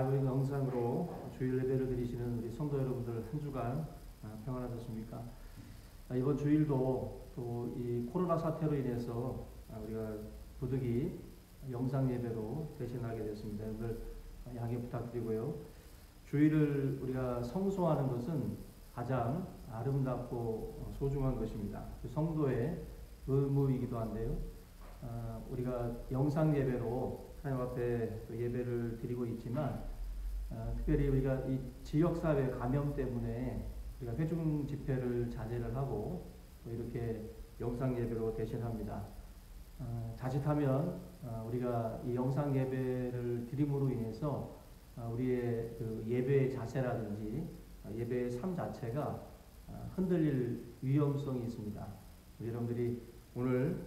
라이브 영상으로 주일 예배를 드리시는 우리 성도 여러분들 한 주간 평안하셨습니까? 이번 주일도 또 이 코로나 사태로 인해서 우리가 부득이 영상 예배로 대신하게 됐습니다. 여러분들 양해 부탁드리고요. 주일을 우리가 성수하는 것은 가장 아름답고 소중한 것입니다. 성도의 의무이기도 한데요. 우리가 영상 예배로 하나님 앞에 예배를 드리고 있지만 특별히 우리가 이 지역사회 감염 때문에 우리가 회중 집회를 자제를 하고 또 이렇게 영상 예배로 대신합니다. 자칫하면 우리가 이 영상 예배를 드림으로 인해서 우리의 그 예배의 자세라든지 예배의 삶 자체가 흔들릴 위험성이 있습니다. 우리 여러분들이 오늘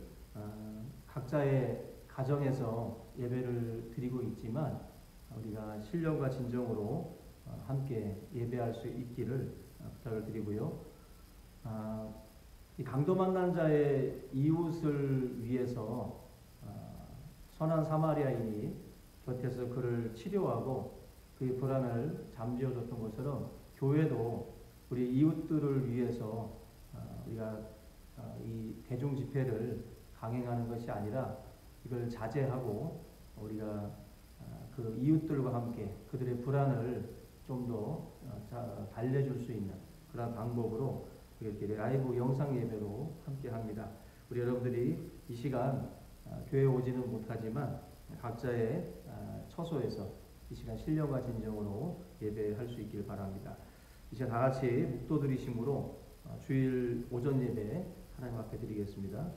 각자의 가정에서 예배를 드리고 있지만 우리가 신령과 진정으로 함께 예배할 수 있기를 부탁을 드리고요. 이 강도 만난 자의 이웃을 위해서 선한 사마리아인이 곁에서 그를 치료하고 그의 불안을 잠재워줬던 것처럼 교회도 우리 이웃들을 위해서 우리가 이 대중 집회를 강행하는 것이 아니라 이걸 자제하고 우리가 그 이웃들과 함께 그들의 불안을 좀 더 달래줄 수 있는 그런 방법으로 이렇게 라이브 영상 예배로 함께 합니다. 우리 여러분들이 이 시간 교회에 오지는 못하지만 각자의 처소에서 이 시간 신령과 진정으로 예배할 수 있길 바랍니다. 이제 다 같이 묵도드리심으로 주일 오전 예배 하나님 앞에 드리겠습니다.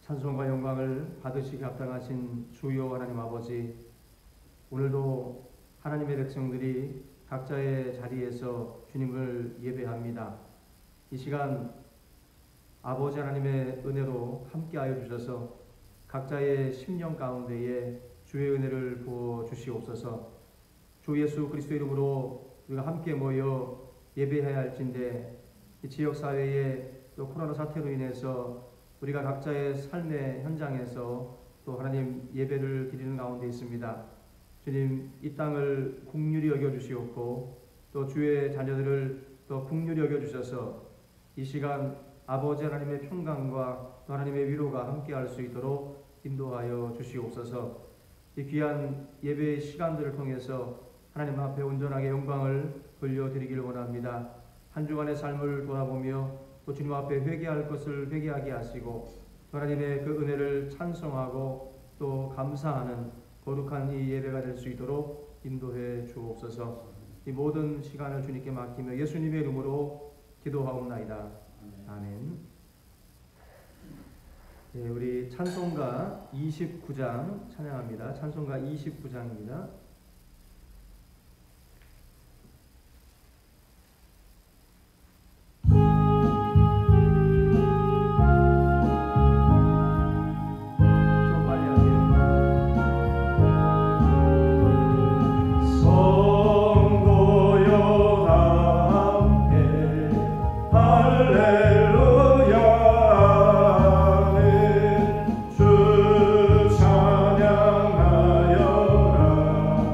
찬송과 영광을 받으시기 합당하신 주여 하나님 아버지, 오늘도 하나님의 백성들이 각자의 자리에서 주님을 예배합니다. 이 시간 아버지 하나님의 은혜로 함께하여 주셔서 각자의 심령 가운데에 주의 은혜를 부어 주시옵소서. 주 예수 그리스도 이름으로 우리가 함께 모여 예배해야 할진데 이 지역사회에 또 코로나 사태로 인해서 우리가 각자의 삶의 현장에서 또 하나님 예배를 드리는 가운데 있습니다. 주님, 이 땅을 긍휼히 여겨주시옵고 또 주의 자녀들을 또 긍휼히 여겨주셔서 이 시간 아버지 하나님의 평강과 또 하나님의 위로가 함께할 수 있도록 인도하여 주시옵소서. 이 귀한 예배의 시간들을 통해서 하나님 앞에 온전하게 영광을 돌려드리기를 원합니다. 한 주간의 삶을 돌아보며 또 주님 앞에 회개할 것을 회개하게 하시고 하나님의 그 은혜를 찬송하고 또 감사하는 거룩한 이 예배가 될 수 있도록 인도해 주옵소서. 이 모든 시간을 주님께 맡기며 예수님의 이름으로 기도하옵나이다. 아멘. 네, 우리 찬송가 29장 찬양합니다. 찬송가 29장입니다. 찬양하여라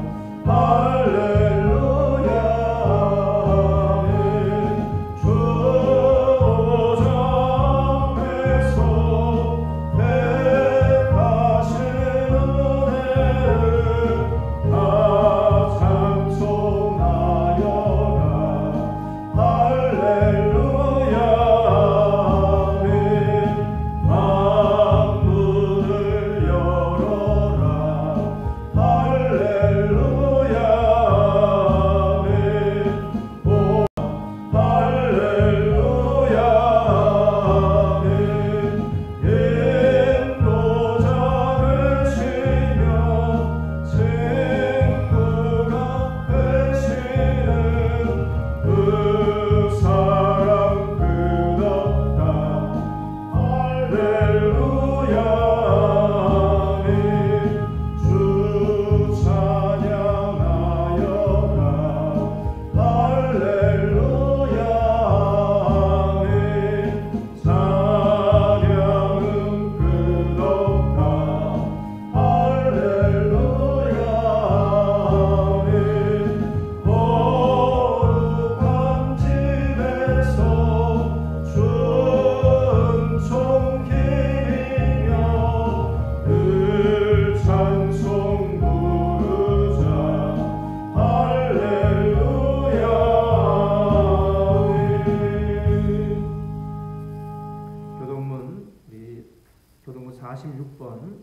46번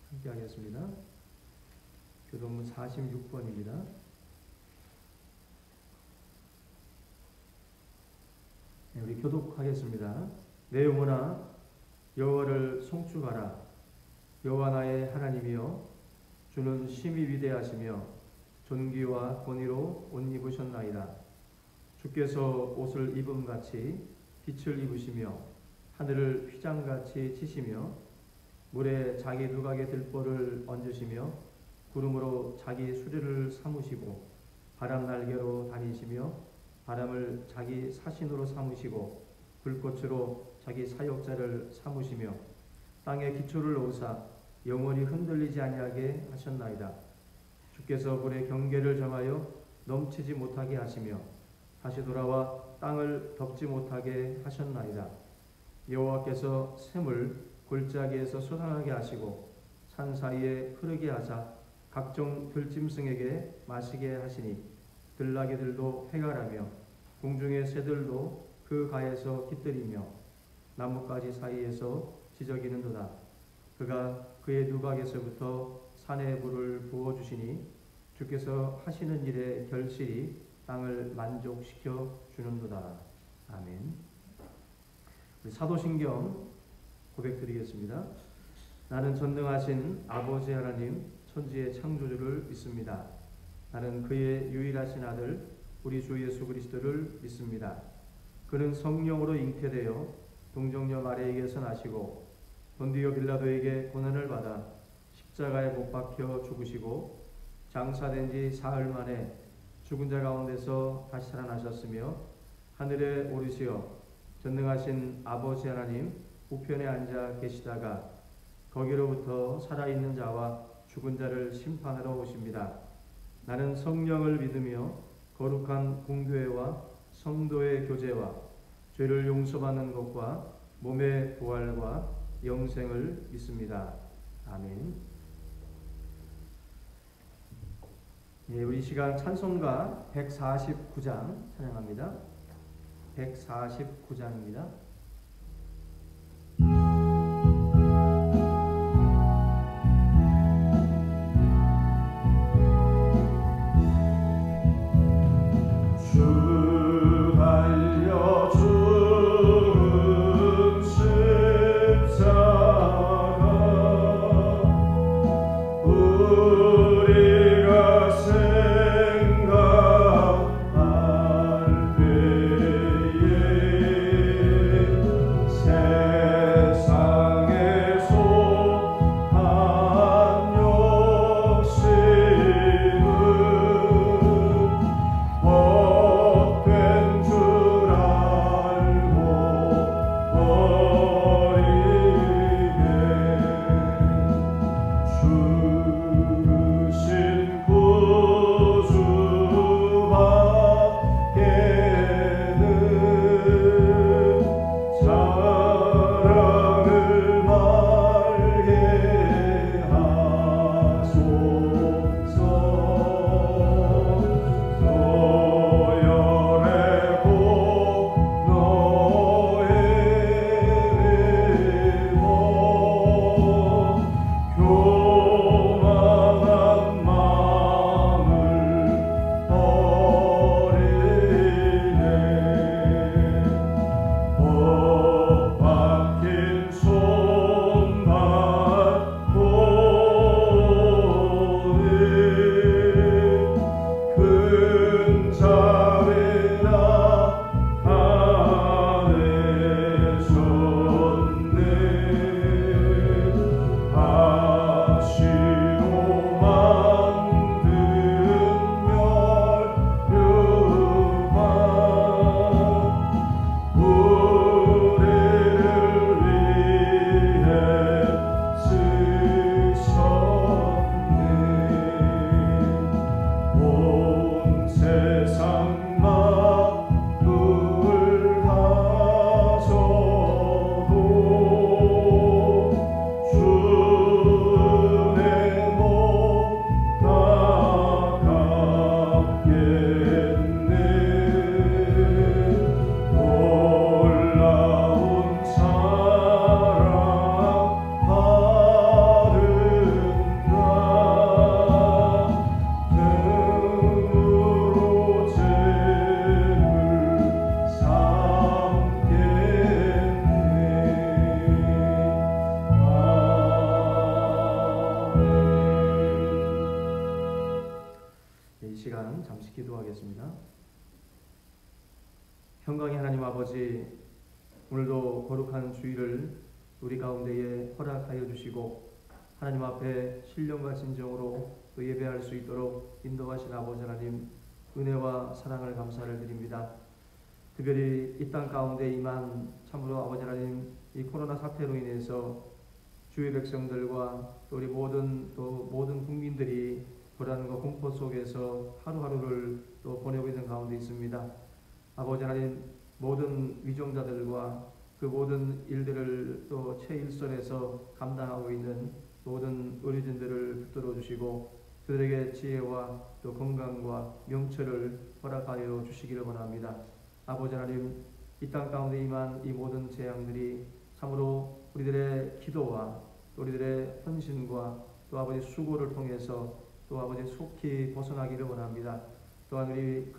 함께 하겠습니다. 교동문 46번입니다. 네, 우리 교독하겠습니다. 내 영혼아 여호와를 송축하라. 여호와 나의 하나님이여 주는 심히 위대하시며 존귀와 권위로 옷 입으셨나이다. 주께서 옷을 입음같이 빛을 입으시며 하늘을 휘장같이 치시며 물에 자기 누각의 들보를 얹으시며 구름으로 자기 수레를 삼으시고 바람 날개로 다니시며 바람을 자기 사신으로 삼으시고 불꽃으로 자기 사역자를 삼으시며 땅의 기초를 놓으사 영원히 흔들리지 아니하게 하셨나이다. 주께서 불의 경계를 정하여 넘치지 못하게 하시며 다시 돌아와 땅을 덮지 못하게 하셨나이다. 여호와께서 샘을 골짜기에서 솟아나게 하시고 산 사이에 흐르게 하사 각종 들짐승에게 마시게 하시니 들나귀들도 해갈하며 공중의 새들도 그 가에서 깃들이며 나뭇가지 사이에서 지저귀는도다. 그가 그의 누각에서부터 산에 물을 부어주시니 주께서 하시는 일의 결실이 땅을 만족시켜 주는도다. 아멘. 사도신경 고백드리겠습니다. 나는 전능하신 아버지 하나님 천지의 창조주를 믿습니다. 나는 그의 유일하신 아들 우리 주 예수 그리스도를 믿습니다. 그는 성령으로 잉태되어 동정녀 마리아에게서 나시고 본디오 빌라도에게 고난을 받아 십자가에 못 박혀 죽으시고 장사된 지 사흘 만에 죽은 자 가운데서 다시 살아나셨으며 하늘에 오르시어 전능하신 아버지 하나님 우편에 앉아 계시다가 거기로부터 살아있는 자와 죽은 자를 심판하러 오십니다. 나는 성령을 믿으며 거룩한 공교회와 성도의 교제와 죄를 용서받는 것과 몸의 부활과 영생을 믿습니다. 아멘. 예, 우리 시간 찬송가 149장 찬양합니다. 149장입니다. 생각할 때에 동안 잠시 기도하겠습니다. 평강의 하나님 아버지, 오늘도 거룩한 주일을 우리 가운데에 허락하여 주시고 하나님 앞에 신령과 진정으로 또 예배할 수 있도록 인도하신 아버지 하나님, 은혜와 사랑을 감사를 드립니다. 특별히 이 땅 가운데 임한 참으로 아버지 하나님, 이 코로나 사태로 인해서 주의 백성들과 또 우리 모든 국민들이 불안과 공포 속에서 하루하루를 또 보내고 있는 가운데 있습니다. 아버지 하나님, 모든 위정자들과 그 모든 일들을 또 최일선에서 감당하고 있는 모든 의료진들을 붙들어 주시고 그들에게 지혜와 또 건강과 명철을 허락하여 주시기를 원합니다. 아버지 하나님, 이 땅 가운데 임한 이 모든 재앙들이 참으로 우리들의 기도와 또 우리들의 헌신과 또 아버지 수고를 통해서 또 아버지 속히 벗어나기를 원합니다. 또한 우리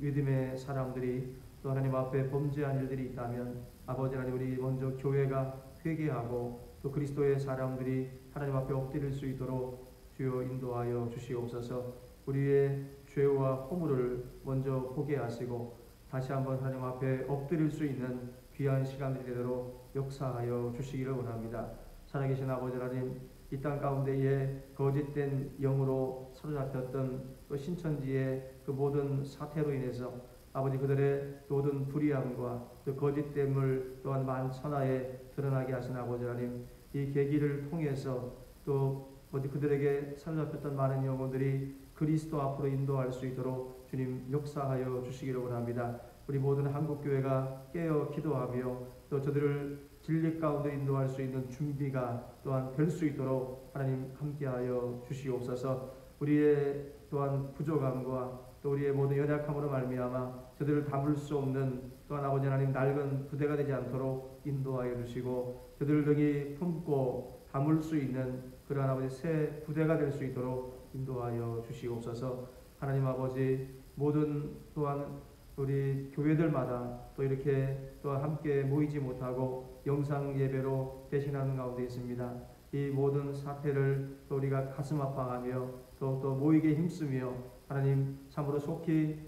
믿음의 사람들이 또 하나님 앞에 범죄한 일들이 있다면 아버지 하나님, 우리 먼저 교회가 회개하고 또 그리스도의 사람들이 하나님 앞에 엎드릴 수 있도록 주여 인도하여 주시옵소서. 우리의 죄와 허물을 먼저 보게 하시고 다시 한번 하나님 앞에 엎드릴 수 있는 귀한 시간들이 되도록 역사하여 주시기를 원합니다. 살아계신 아버지 하나님, 이 땅 가운데에 거짓된 영으로 사로잡혔던 또 신천지의 그 모든 사태로 인해서 아버지 그들의 모든 불의함과 또 거짓됨을 또한 만천하에 드러나게 하신 아버지 하나님, 이 계기를 통해서 또 그들에게 사로잡혔던 많은 영혼들이 그리스도 앞으로 인도할 수 있도록 주님 역사하여 주시기를 원합니다. 우리 모든 한국교회가 깨어 기도하며 또 저들을 진리 가운데 인도할 수 있는 준비가 또한 될 수 있도록 하나님 함께하여 주시옵소서. 우리의 또한 부족함과 또 우리의 모든 연약함으로 말미암아 저들을 담을 수 없는 또한 아버지 하나님 낡은 부대가 되지 않도록 인도하여 주시고 저들을 능히 품고 담을 수 있는 그러한 아버지 새 부대가 될 수 있도록 인도하여 주시옵소서. 하나님 아버지, 모든 또한 우리 교회들마다 또 이렇게 또 함께 모이지 못하고 영상 예배로 대신하는 가운데 있습니다. 이 모든 사태를 또 우리가 가슴 아파하며 또 모이게 힘쓰며 하나님 참으로 속히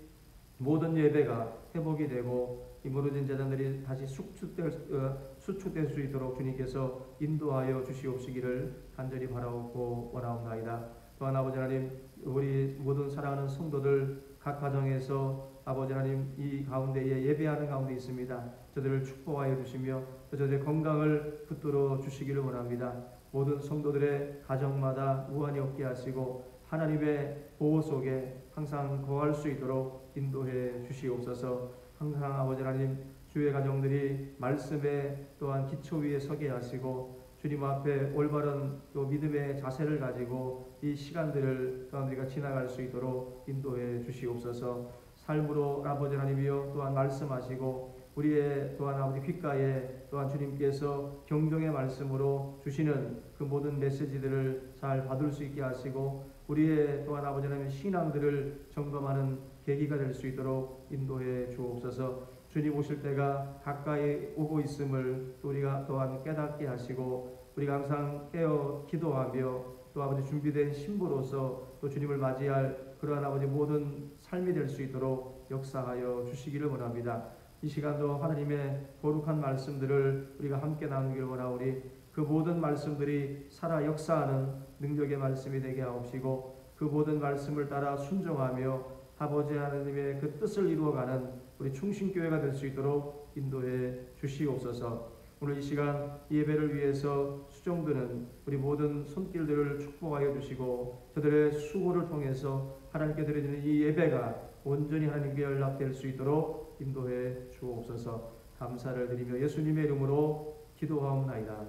모든 예배가 회복이 되고 이 무너진 제자들이 다시 수축될 수 있도록 주님께서 인도하여 주시옵시기를 간절히 바라옵고 원하옵나이다. 또한 아버지 하나님, 우리 모든 사랑하는 성도들 각 가정에서 아버지 하나님 이 가운데에 예배하는 가운데 있습니다. 저들을 축복하여 주시며 저들의 건강을 붙들어 주시기를 원합니다. 모든 성도들의 가정마다 우환이 없게 하시고 하나님의 보호 속에 항상 거할 수 있도록 인도해 주시옵소서. 항상 아버지 하나님, 주의 가정들이 말씀에 또한 기초 위에 서게 하시고 주님 앞에 올바른 또 믿음의 자세를 가지고 이 시간들을 또한 우리가 지나갈 수 있도록 인도해 주시옵소서. 삶으로 아버지 하나님이여 또한 말씀하시고 우리의 또한 아버지 귓가에 또한 주님께서 경종의 말씀으로 주시는 그 모든 메시지들을 잘 받을 수 있게 하시고 우리의 또한 아버지 하나님 신앙들을 점검하는 계기가 될 수 있도록 인도해 주옵소서. 주님 오실 때가 가까이 오고 있음을 우리가 또한 깨닫게 하시고 우리가 항상 깨어 기도하며 또 아버지 준비된 신부로서 또 주님을 맞이할 그러한 아버지 모든 삶이 될 수 있도록 역사하여 주시기를 원합니다. 이 시간도 하나님의 거룩한 말씀들을 우리가 함께 나누기를 원하오니 그 모든 말씀들이 살아 역사하는 능력의 말씀이 되게 하옵시고 그 모든 말씀을 따라 순종하며 아버지 하나님의 그 뜻을 이루어가는 우리 충신교회가 될 수 있도록 인도해 주시옵소서. 오늘 이 시간 예배를 위해서 수종드는 우리 모든 손길들을 축복하여 주시고 저들의 수고를 통해서 하나님께 드려지는 이 예배가 온전히 하나님께 연락될 수 있도록 인도해 주옵소서. 감사를 드리며 예수님의 이름으로 기도하옵나이다.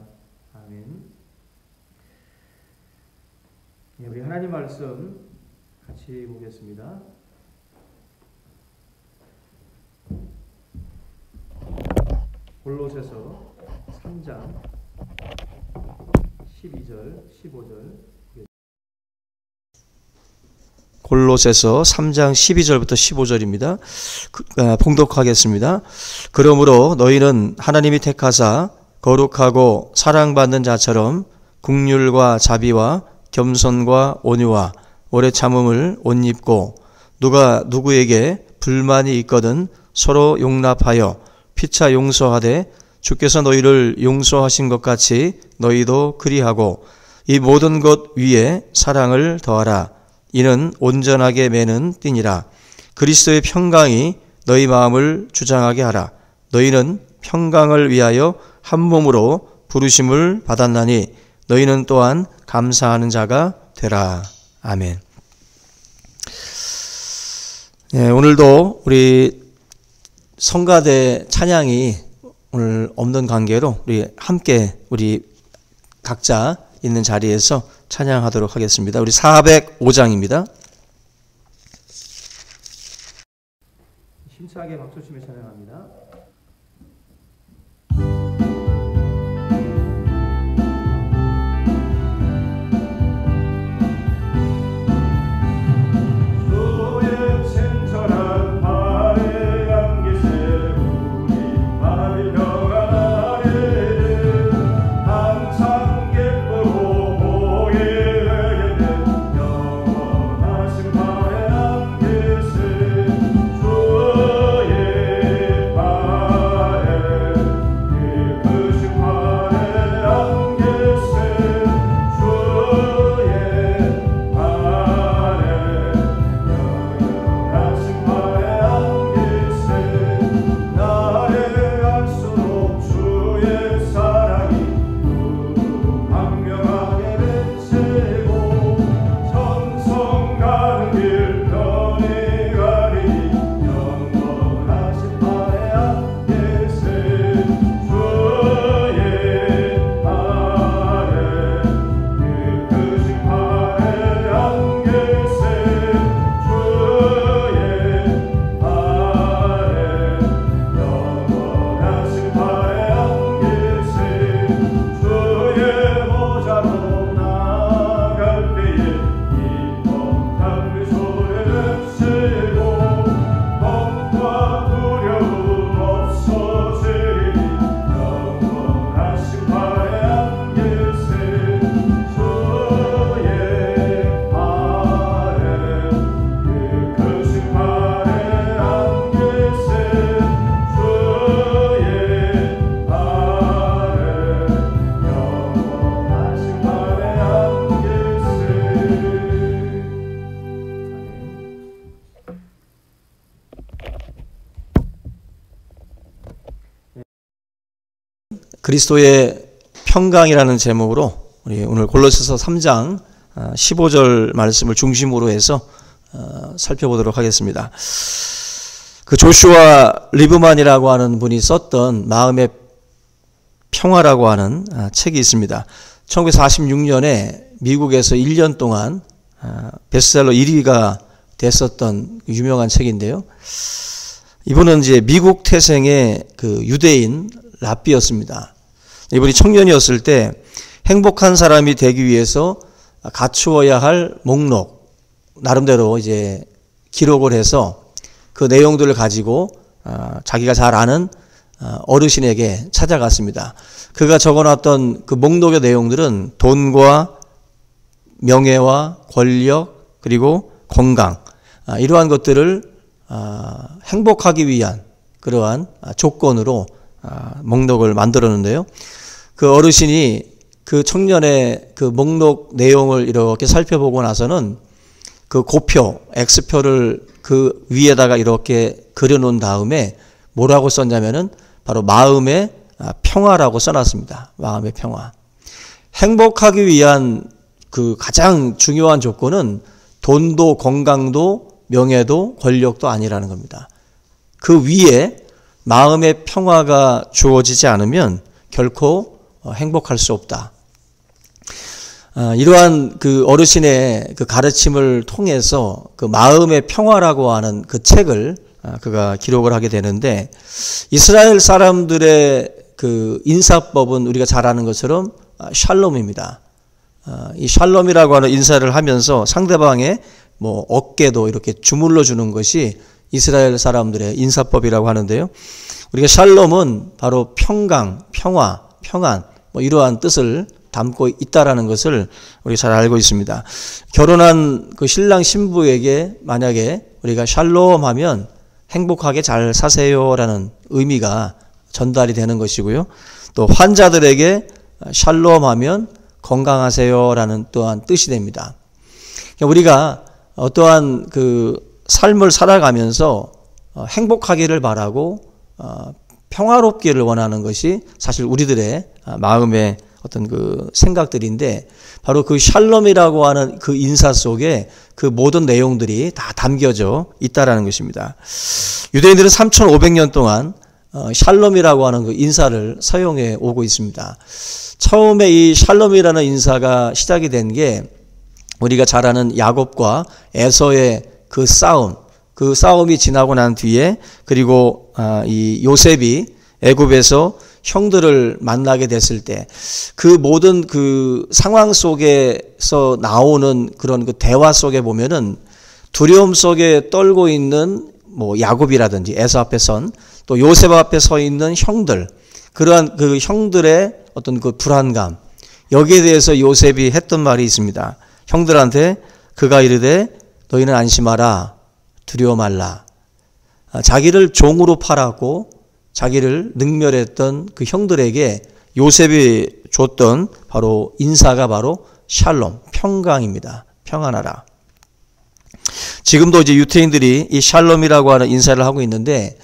아멘. 네, 우리 하나님 말씀 같이 보겠습니다. 골로새서 3장 12절 15절 골로새서 3장 12절부터 15절입니다. 봉독하겠습니다. 그러므로 너희는 하나님이 택하사 거룩하고 사랑받는 자처럼 긍휼과 자비와 겸손과 온유와 오래 참음을 옷 입고 누가 누구에게 불만이 있거든 서로 용납하여 피차 용서하되 주께서 너희를 용서하신 것 같이 너희도 그리하고 이 모든 것 위에 사랑을 더하라. 이는 온전하게 매는 띠니라. 그리스도의 평강이 너희 마음을 주장하게 하라. 너희는 평강을 위하여 한 몸으로 부르심을 받았나니 너희는 또한 감사하는 자가 되라. 아멘. 네, 오늘도 우리 성가대 찬양이 오늘 없는 관계로 우리 함께 우리 각자 있는 자리에서 찬양하도록 하겠습니다. 우리 405장입니다. 힘차게 박수치며 찬양합니다. 그리스도의 평강이라는 제목으로 우리 오늘 골로새서 3장 15절 말씀을 중심으로 해서 살펴보도록 하겠습니다. 그 조슈아 리브만이라고 하는 분이 썼던 마음의 평화라고 하는 책이 있습니다. 1946년에 미국에서 1년 동안 베스트셀러 1위가 됐었던 유명한 책인데요. 이분은 이제 미국 태생의 그 유대인 랍비였습니다. 이분이 청년이었을 때 행복한 사람이 되기 위해서 갖추어야 할 목록 나름대로 이제 기록을 해서 그 내용들을 가지고 자기가 잘 아는 어르신에게 찾아갔습니다. 그가 적어놨던 그 목록의 내용들은 돈과 명예와 권력 그리고 건강 이러한 것들을 행복하기 위한 그러한 조건으로 목록을 만들었는데요. 그 어르신이 그 청년의 그 목록 내용을 이렇게 살펴보고 나서는 그 고표, X표를 그 위에다가 이렇게 그려놓은 다음에 뭐라고 썼냐면은 바로 마음의 평화라고 써놨습니다. 마음의 평화. 행복하기 위한 그 가장 중요한 조건은 돈도 건강도 명예도 권력도 아니라는 겁니다. 그 위에 마음의 평화가 주어지지 않으면 결코 행복할 수 없다. 이러한 그 어르신의 그 가르침을 통해서 그 마음의 평화라고 하는 그 책을 그가 기록을 하게 되는데 이스라엘 사람들의 그 인사법은 우리가 잘 아는 것처럼 샬롬입니다. 이 샬롬이라고 하는 인사를 하면서 상대방의 뭐 어깨도 이렇게 주물러 주는 것이 이스라엘 사람들의 인사법이라고 하는데요. 우리가 샬롬은 바로 평강, 평화, 평안 뭐 이러한 뜻을 담고 있다라는 것을 우리 잘 알고 있습니다. 결혼한 그 신랑 신부에게 만약에 우리가 샬롬 하면 행복하게 잘 사세요라는 의미가 전달이 되는 것이고요. 또 환자들에게 샬롬 하면 건강하세요라는 또한 뜻이 됩니다. 우리가 어떠한 그 삶을 살아가면서 행복하기를 바라고 평화롭기를 원하는 것이 사실 우리들의 마음의 어떤 그 생각들인데, 바로 그 샬롬이라고 하는 그 인사 속에 그 모든 내용들이 다 담겨져 있다라는 것입니다. 유대인들은 3,500년 동안 샬롬이라고 하는 그 인사를 사용해 오고 있습니다. 처음에 이 샬롬이라는 인사가 시작이 된 게 우리가 잘 아는 야곱과 에서의 그 싸움이 지나고 난 뒤에, 그리고 이 요셉이 애굽에서 형들을 만나게 됐을 때 그 모든 그 상황 속에서 나오는 그런 그 대화 속에 보면은 두려움 속에 떨고 있는 뭐 야곱이라든지 에서 앞에 선, 또 요셉 앞에 서 있는 형들, 그러한 그 형들의 어떤 그 불안감, 여기에 대해서 요셉이 했던 말이 있습니다. 형들한테 그가 이르되 너희는 안심하라, 두려워 말라. 자기를 종으로 팔았고 자기를 능멸했던 그 형들에게 요셉이 줬던 바로 인사가 바로 샬롬, 평강입니다. 평안하라. 지금도 이제 유태인들이 이 샬롬이라고 하는 인사를 하고 있는데,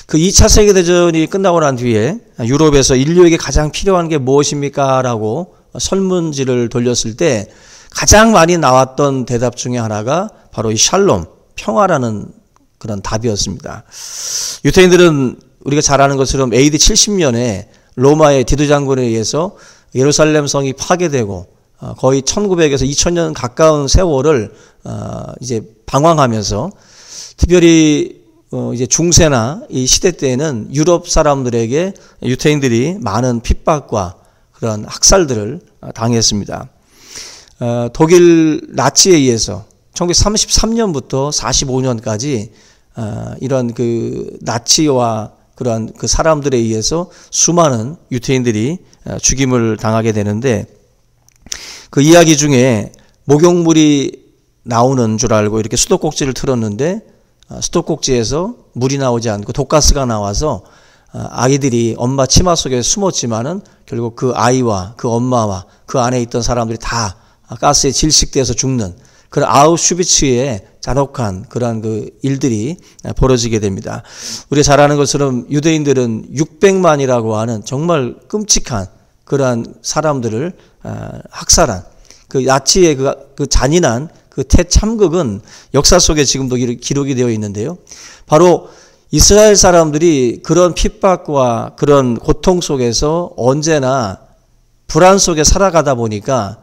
그 2차 세계대전이 끝나고 난 뒤에 유럽에서 인류에게 가장 필요한 게 무엇입니까? 라고 설문지를 돌렸을 때 가장 많이 나왔던 대답 중에 하나가 바로 이 샬롬, 평화라는 그런 답이었습니다. 유태인들은 우리가 잘 아는 것처럼 AD 70년에 로마의 디도 장군에 의해서 예루살렘 성이 파괴되고 거의 1900에서 2000년 가까운 세월을 이제 방황하면서, 특별히 이제 중세나 이 시대 때에는 유럽 사람들에게 유태인들이 많은 핍박과 그런 학살들을 당했습니다. 독일 나치에 의해서 1933년부터 45년까지 이런 그 나치와 그러한 그 사람들에 의해서 수많은 유태인들이 죽임을 당하게 되는데, 그 이야기 중에 목욕물이 나오는 줄 알고 이렇게 수도꼭지를 틀었는데 수도꼭지에서 물이 나오지 않고 독가스가 나와서 아이들이 엄마 치마 속에 숨었지만은 결국 그 아이와 그 엄마와 그 안에 있던 사람들이 다 가스에 질식돼서 죽는 그런 아우슈비츠의 잔혹한 그러한 그 일들이 벌어지게 됩니다. 우리가 잘 아는 것처럼 유대인들은 600만이라고 하는 정말 끔찍한 그러한 사람들을 학살한 그 나치의 그 잔인한 그 대참극은 역사 속에 지금도 기록이 되어 있는데요. 바로 이스라엘 사람들이 그런 핍박과 그런 고통 속에서 언제나 불안 속에 살아가다 보니까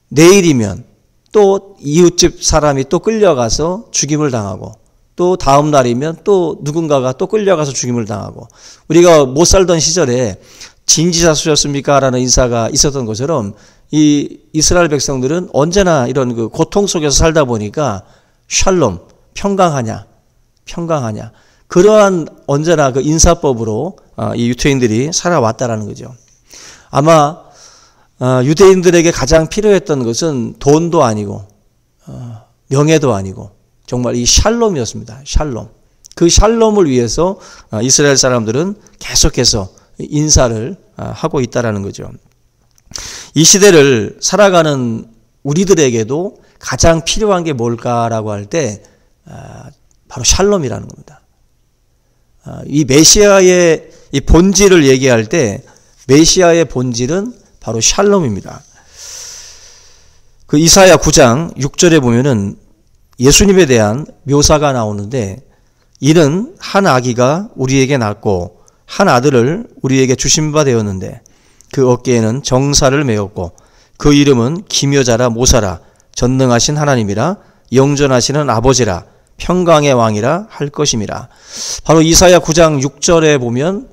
내일이면 또 이웃집 사람이 또 끌려가서 죽임을 당하고, 또 다음 날이면 또 누군가가 또 끌려가서 죽임을 당하고, 우리가 못 살던 시절에 진지사수였습니까? 라는 인사가 있었던 것처럼 이 이스라엘 백성들은 언제나 이런 그 고통 속에서 살다 보니까 샬롬, 평강하냐, 그러한 언제나 그 인사법으로 이 유태인들이 살아왔다라는 거죠. 아마 유대인들에게 가장 필요했던 것은 돈도 아니고 명예도 아니고 정말 이 샬롬이었습니다. 샬롬. 그 샬롬을 위해서 이스라엘 사람들은 계속해서 인사를 하고 있다라는 거죠. 이 시대를 살아가는 우리들에게도 가장 필요한 게 뭘까라고 할 때 바로 샬롬이라는 겁니다. 이 메시아의 이 본질을 얘기할 때 메시아의 본질은 바로 샬롬입니다. 그 이사야 9장 6절에 보면은 예수님에 대한 묘사가 나오는데, 이는 한 아기가 우리에게 낳고 한 아들을 우리에게 주신 바 되었는데 그 어깨에는 정사를 메었고 그 이름은 기묘자라 모사라 전능하신 하나님이라 영전하시는 아버지라 평강의 왕이라 할 것임이라. 바로 이사야 9장 6절에 보면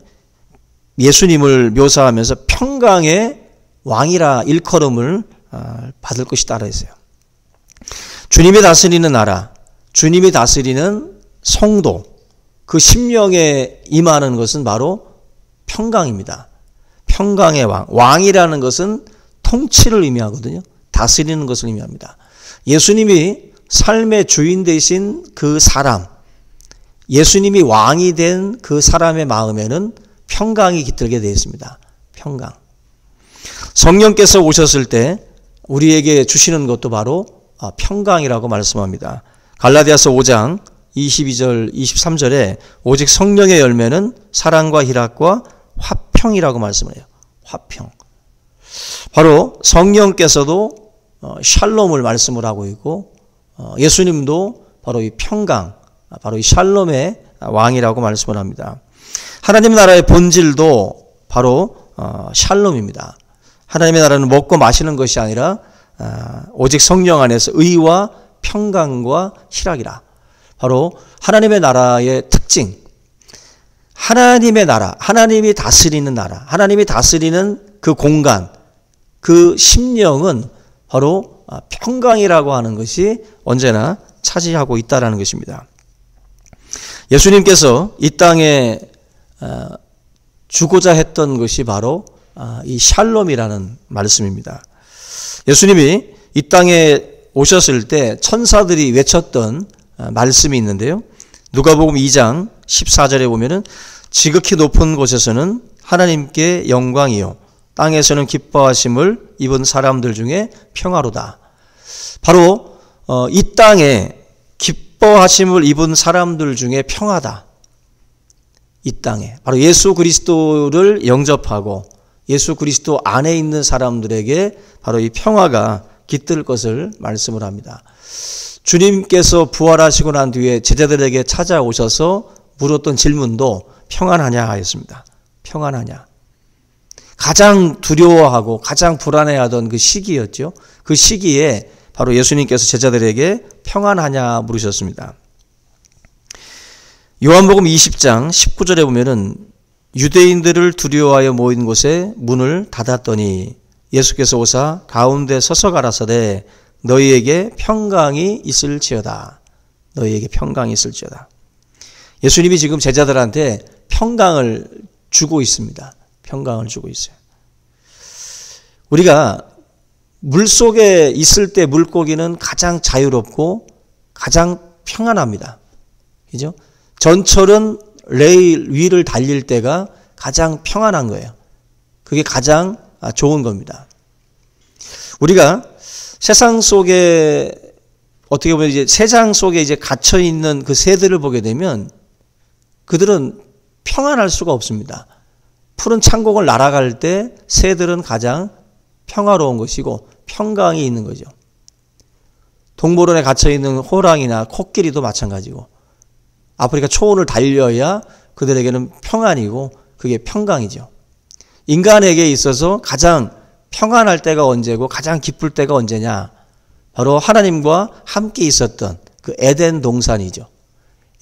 예수님을 묘사하면서 평강의 왕이라 일컬음을 받을 것이다 그랬어요. 주님이 다스리는 나라, 주님이 다스리는 성도, 그 심령에 임하는 것은 바로 평강입니다. 평강의 왕. 왕이라는 것은 통치를 의미하거든요. 다스리는 것을 의미합니다. 예수님이 삶의 주인 되신 그 사람, 예수님이 왕이 된 그 사람의 마음에는 평강이 깃들게 되어 있습니다. 평강. 성령께서 오셨을 때 우리에게 주시는 것도 바로 평강이라고 말씀합니다. 갈라디아서 5장 22절 23절에 오직 성령의 열매는 사랑과 희락과 화평이라고 말씀을 해요. 화평. 바로 성령께서도 샬롬을 말씀을 하고 있고 예수님도 바로 이 평강, 바로 이 샬롬의 왕이라고 말씀을 합니다. 하나님 나라의 본질도 바로 샬롬입니다. 하나님의 나라는 먹고 마시는 것이 아니라 오직 성령 안에서 의와 평강과 희락이라. 바로 하나님의 나라의 특징, 하나님의 나라, 하나님이 다스리는 나라, 하나님이 다스리는 그 공간, 그 심령은 바로 평강이라고 하는 것이 언제나 차지하고 있다는 것입니다. 예수님께서 이 땅에 주고자 했던 것이 바로 이 샬롬이라는 말씀입니다. 예수님이 이 땅에 오셨을 때 천사들이 외쳤던 말씀이 있는데요. 누가복음 2장 14절에 보면은 지극히 높은 곳에서는 하나님께 영광이요 땅에서는 기뻐하심을 입은 사람들 중에 평화로다. 바로 이 땅에 기뻐하심을 입은 사람들 중에 평화다. 이 땅에 바로 예수 그리스도를 영접하고 예수 그리스도 안에 있는 사람들에게 바로 이 평화가 깃들 것을 말씀을 합니다. 주님께서 부활하시고 난 뒤에 제자들에게 찾아오셔서 물었던 질문도 평안하냐 하였습니다. 평안하냐. 가장 두려워하고 가장 불안해하던 그 시기였죠. 그 시기에 바로 예수님께서 제자들에게 평안하냐 물으셨습니다. 요한복음 20장 19절에 보면은 유대인들을 두려워하여 모인 곳에 문을 닫았더니 예수께서 오사 가운데 서서 가라사대 너희에게 평강이 있을지어다. 너희에게 평강이 있을지어다. 예수님이 지금 제자들한테 평강을 주고 있습니다. 평강을 주고 있어요. 우리가 물속에 있을 때 물고기는 가장 자유롭고 가장 평안합니다. 그죠? 전철은 레일 위를 달릴 때가 가장 평안한 거예요. 그게 가장 좋은 겁니다. 우리가 세상 속에 어떻게 보면 이제 세상 속에 이제 갇혀 있는 그 새들을 보게 되면 그들은 평안할 수가 없습니다. 푸른 창공을 날아갈 때 새들은 가장 평화로운 것이고 평강이 있는 거죠. 동물원에 갇혀 있는 호랑이나 코끼리도 마찬가지고 아프리카 초원을 달려야 그들에게는 평안이고 그게 평강이죠. 인간에게 있어서 가장 평안할 때가 언제고 가장 기쁠 때가 언제냐? 바로 하나님과 함께 있었던 그 에덴 동산이죠.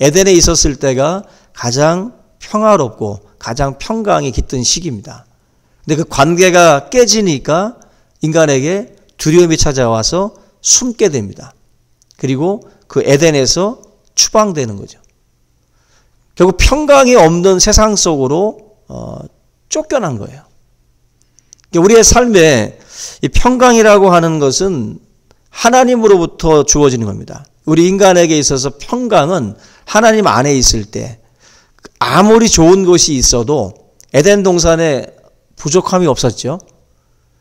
에덴에 있었을 때가 가장 평화롭고 가장 평강이 깃든 시기입니다. 근데 그 관계가 깨지니까 인간에게 두려움이 찾아와서 숨게 됩니다. 그리고 그 에덴에서 추방되는 거죠. 결국 평강이 없는 세상 속으로 쫓겨난 거예요. 우리의 삶에 이 평강이라고 하는 것은 하나님으로부터 주어지는 겁니다. 우리 인간에게 있어서 평강은 하나님 안에 있을 때 아무리 좋은 것이 있어도 에덴 동산에 부족함이 없었죠.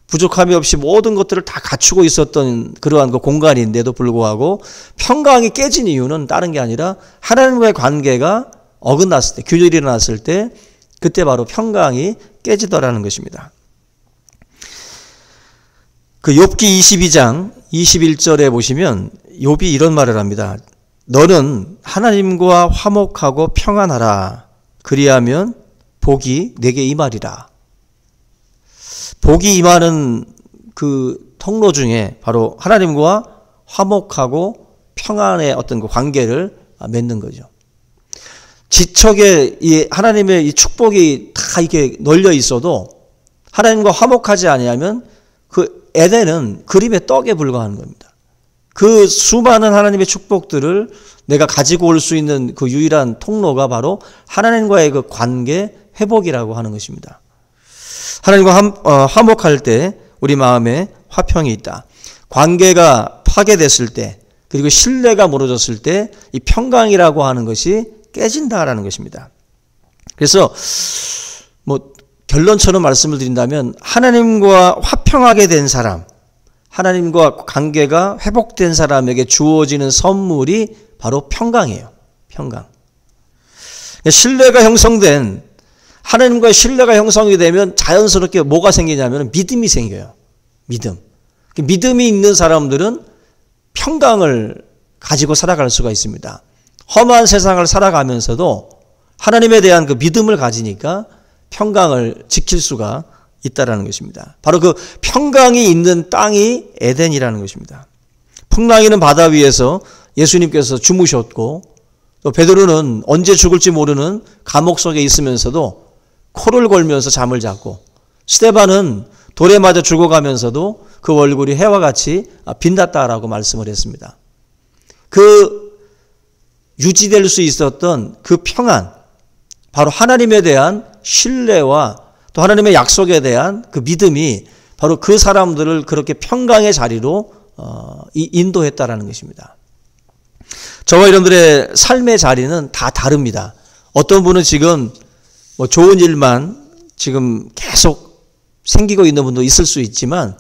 부족함이 없이 모든 것들을 다 갖추고 있었던 그러한 그 공간인데도 불구하고 평강이 깨진 이유는 다른 게 아니라 하나님과의 관계가 어긋났을 때, 균열이 일어났을 때 그때 바로 평강이 깨지더라는 것입니다. 그 욥기 22장 21절에 보시면 욥이 이런 말을 합니다. 너는 하나님과 화목하고 평안하라. 그리하면 복이 내게 임하리라. 복이 임하는 그 통로 중에 바로 하나님과 화목하고 평안의 어떤 그 관계를 맺는 거죠. 지척에 이 하나님의 이 축복이 다 이렇게 널려 있어도 하나님과 화목하지 아니하면 그 에덴은 그림의 떡에 불과한 겁니다. 그 수많은 하나님의 축복들을 내가 가지고 올 수 있는 그 유일한 통로가 바로 하나님과의 그 관계 회복이라고 하는 것입니다. 하나님과 화목할 때 우리 마음에 화평이 있다. 관계가 파괴됐을 때, 그리고 신뢰가 무너졌을 때 이 평강이라고 하는 것이 깨진다라는 것입니다. 그래서 결론처럼 말씀을 드린다면 하나님과 화평하게 된 사람, 하나님과 관계가 회복된 사람에게 주어지는 선물이 바로 평강이에요. 평강. 신뢰가 형성된, 하나님과의 신뢰가 형성이 되면 자연스럽게 뭐가 생기냐면 믿음이 생겨요. 믿음. 믿음이 있는 사람들은 평강을 가지고 살아갈 수가 있습니다. 험한 세상을 살아가면서도 하나님에 대한 그 믿음을 가지니까 평강을 지킬 수가 있다라는 것입니다. 바로 그 평강이 있는 땅이 에덴이라는 것입니다. 풍랑이는 바다 위에서 예수님께서 주무셨고, 또 베드로는 언제 죽을지 모르는 감옥 속에 있으면서도 코를 골면서 잠을 잤고, 스데반은 돌에 맞아 죽어가면서도 그 얼굴이 해와 같이 빛났다라고 말씀을 했습니다. 그 유지될 수 있었던 그 평안, 바로 하나님에 대한 신뢰와 또 하나님의 약속에 대한 그 믿음이 바로 그 사람들을 그렇게 평강의 자리로 인도했다라는 것입니다. 저와 여러분들의 삶의 자리는 다 다릅니다. 어떤 분은 지금 좋은 일만 지금 계속 생기고 있는 분도 있을 수 있지만,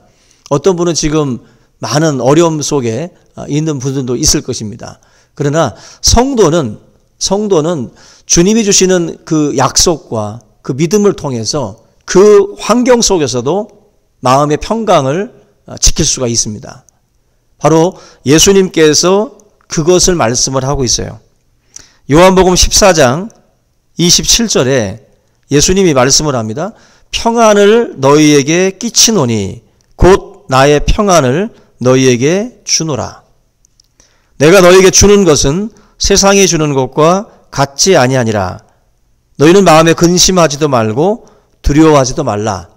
어떤 분은 지금 많은 어려움 속에 있는 분들도 있을 것입니다. 그러나 성도는 주님이 주시는 그 약속과 그 믿음을 통해서 그 환경 속에서도 마음의 평강을 지킬 수가 있습니다. 바로 예수님께서 그것을 말씀을 하고 있어요. 요한복음 14장 27절에 예수님이 말씀을 합니다. 평안을 너희에게 끼치노니 곧 나의 평안을 너희에게 주노라. 내가 너희에게 주는 것은 세상이 주는 것과 같지 아니하니라. 너희는 마음에 근심하지도 말고 두려워하지도 말라.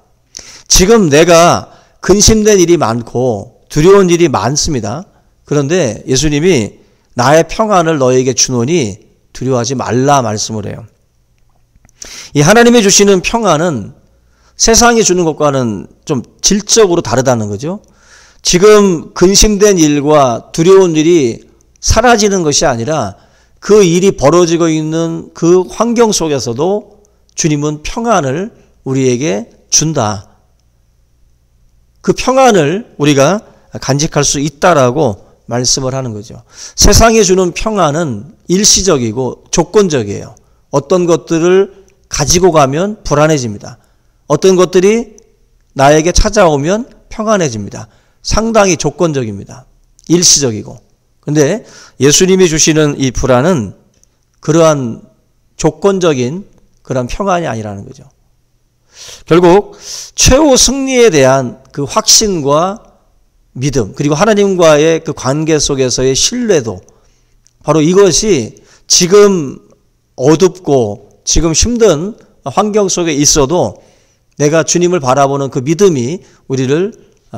지금 내가 근심된 일이 많고 두려운 일이 많습니다. 그런데 예수님이 나의 평안을 너희에게 주노니 두려워하지 말라 말씀을 해요. 이 하나님이 주시는 평안은 세상이 주는 것과는 좀 질적으로 다르다는 거죠. 지금 근심된 일과 두려운 일이 사라지는 것이 아니라 그 일이 벌어지고 있는 그 환경 속에서도 주님은 평안을 우리에게 준다. 그 평안을 우리가 간직할 수 있다라고 말씀을 하는 거죠. 세상이 주는 평안은 일시적이고 조건적이에요. 어떤 것들을 가지고 가면 불안해집니다. 어떤 것들이 나에게 찾아오면 평안해집니다. 상당히 조건적입니다. 일시적이고. 그런데 예수님이 주시는 이 불안은 그러한 조건적인 그런 평안이 아니라는 거죠. 결국 최후 승리에 대한 그 확신과 믿음, 그리고 하나님과의 그 관계 속에서의 신뢰도, 바로 이것이 지금 어둡고 지금 힘든 환경 속에 있어도 내가 주님을 바라보는 그 믿음이 우리를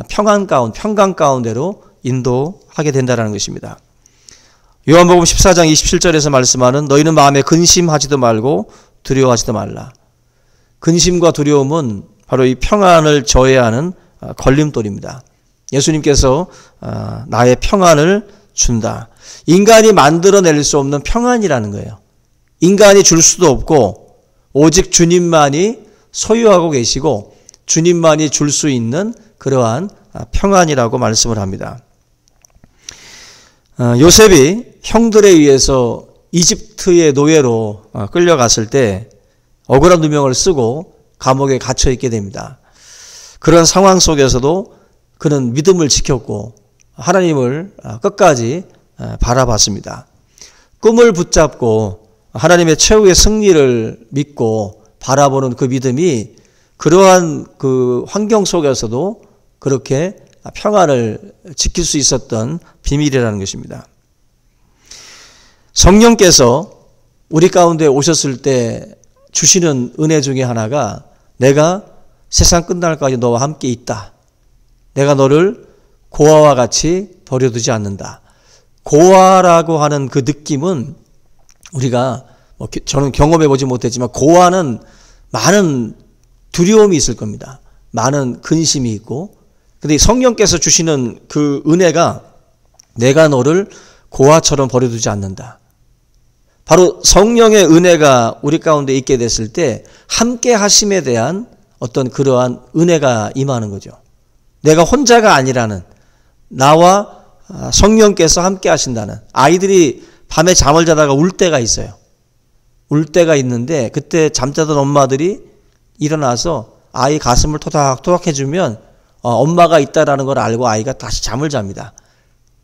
평강 가운데로 인도하게 된다는 것입니다. 요한복음 14장 27절에서 말씀하는 너희는 마음에 근심하지도 말고 두려워하지도 말라. 근심과 두려움은 바로 이 평안을 저해하는 걸림돌입니다. 예수님께서 나의 평안을 준다. 인간이 만들어낼 수 없는 평안이라는 거예요. 인간이 줄 수도 없고 오직 주님만이 소유하고 계시고 주님만이 줄 수 있는 그러한 평안이라고 말씀을 합니다. 요셉이 형들에 의해서 이집트의 노예로 끌려갔을 때 억울한 누명을 쓰고 감옥에 갇혀 있게 됩니다. 그런 상황 속에서도 그는 믿음을 지켰고 하나님을 끝까지 바라봤습니다. 꿈을 붙잡고 하나님의 최후의 승리를 믿고 바라보는 그 믿음이 그러한 그 환경 속에서도 그렇게 평안을 지킬 수 있었던 비밀이라는 것입니다. 성령께서 우리 가운데 오셨을 때 주시는 은혜 중에 하나가 내가 세상 끝날까지 너와 함께 있다. 내가 너를 고아와 같이 버려두지 않는다. 고아라고 하는 그 느낌은 우리가 저는 경험해 보지 못했지만 고아는 많은 두려움이 있을 겁니다. 많은 근심이 있고 근데 성령께서 주시는 그 은혜가 내가 너를 고아처럼 버려두지 않는다. 바로 성령의 은혜가 우리 가운데 있게 됐을 때 함께 하심에 대한 어떤 그러한 은혜가 임하는 거죠. 내가 혼자가 아니라는, 나와 성령께서 함께 하신다는. 아이들이 밤에 잠을 자다가 울 때가 있어요. 울 때가 있는데 그때 잠자던 엄마들이 일어나서 아이 가슴을 토닥토닥 해주면 엄마가 있다라는 걸 알고 아이가 다시 잠을 잡니다.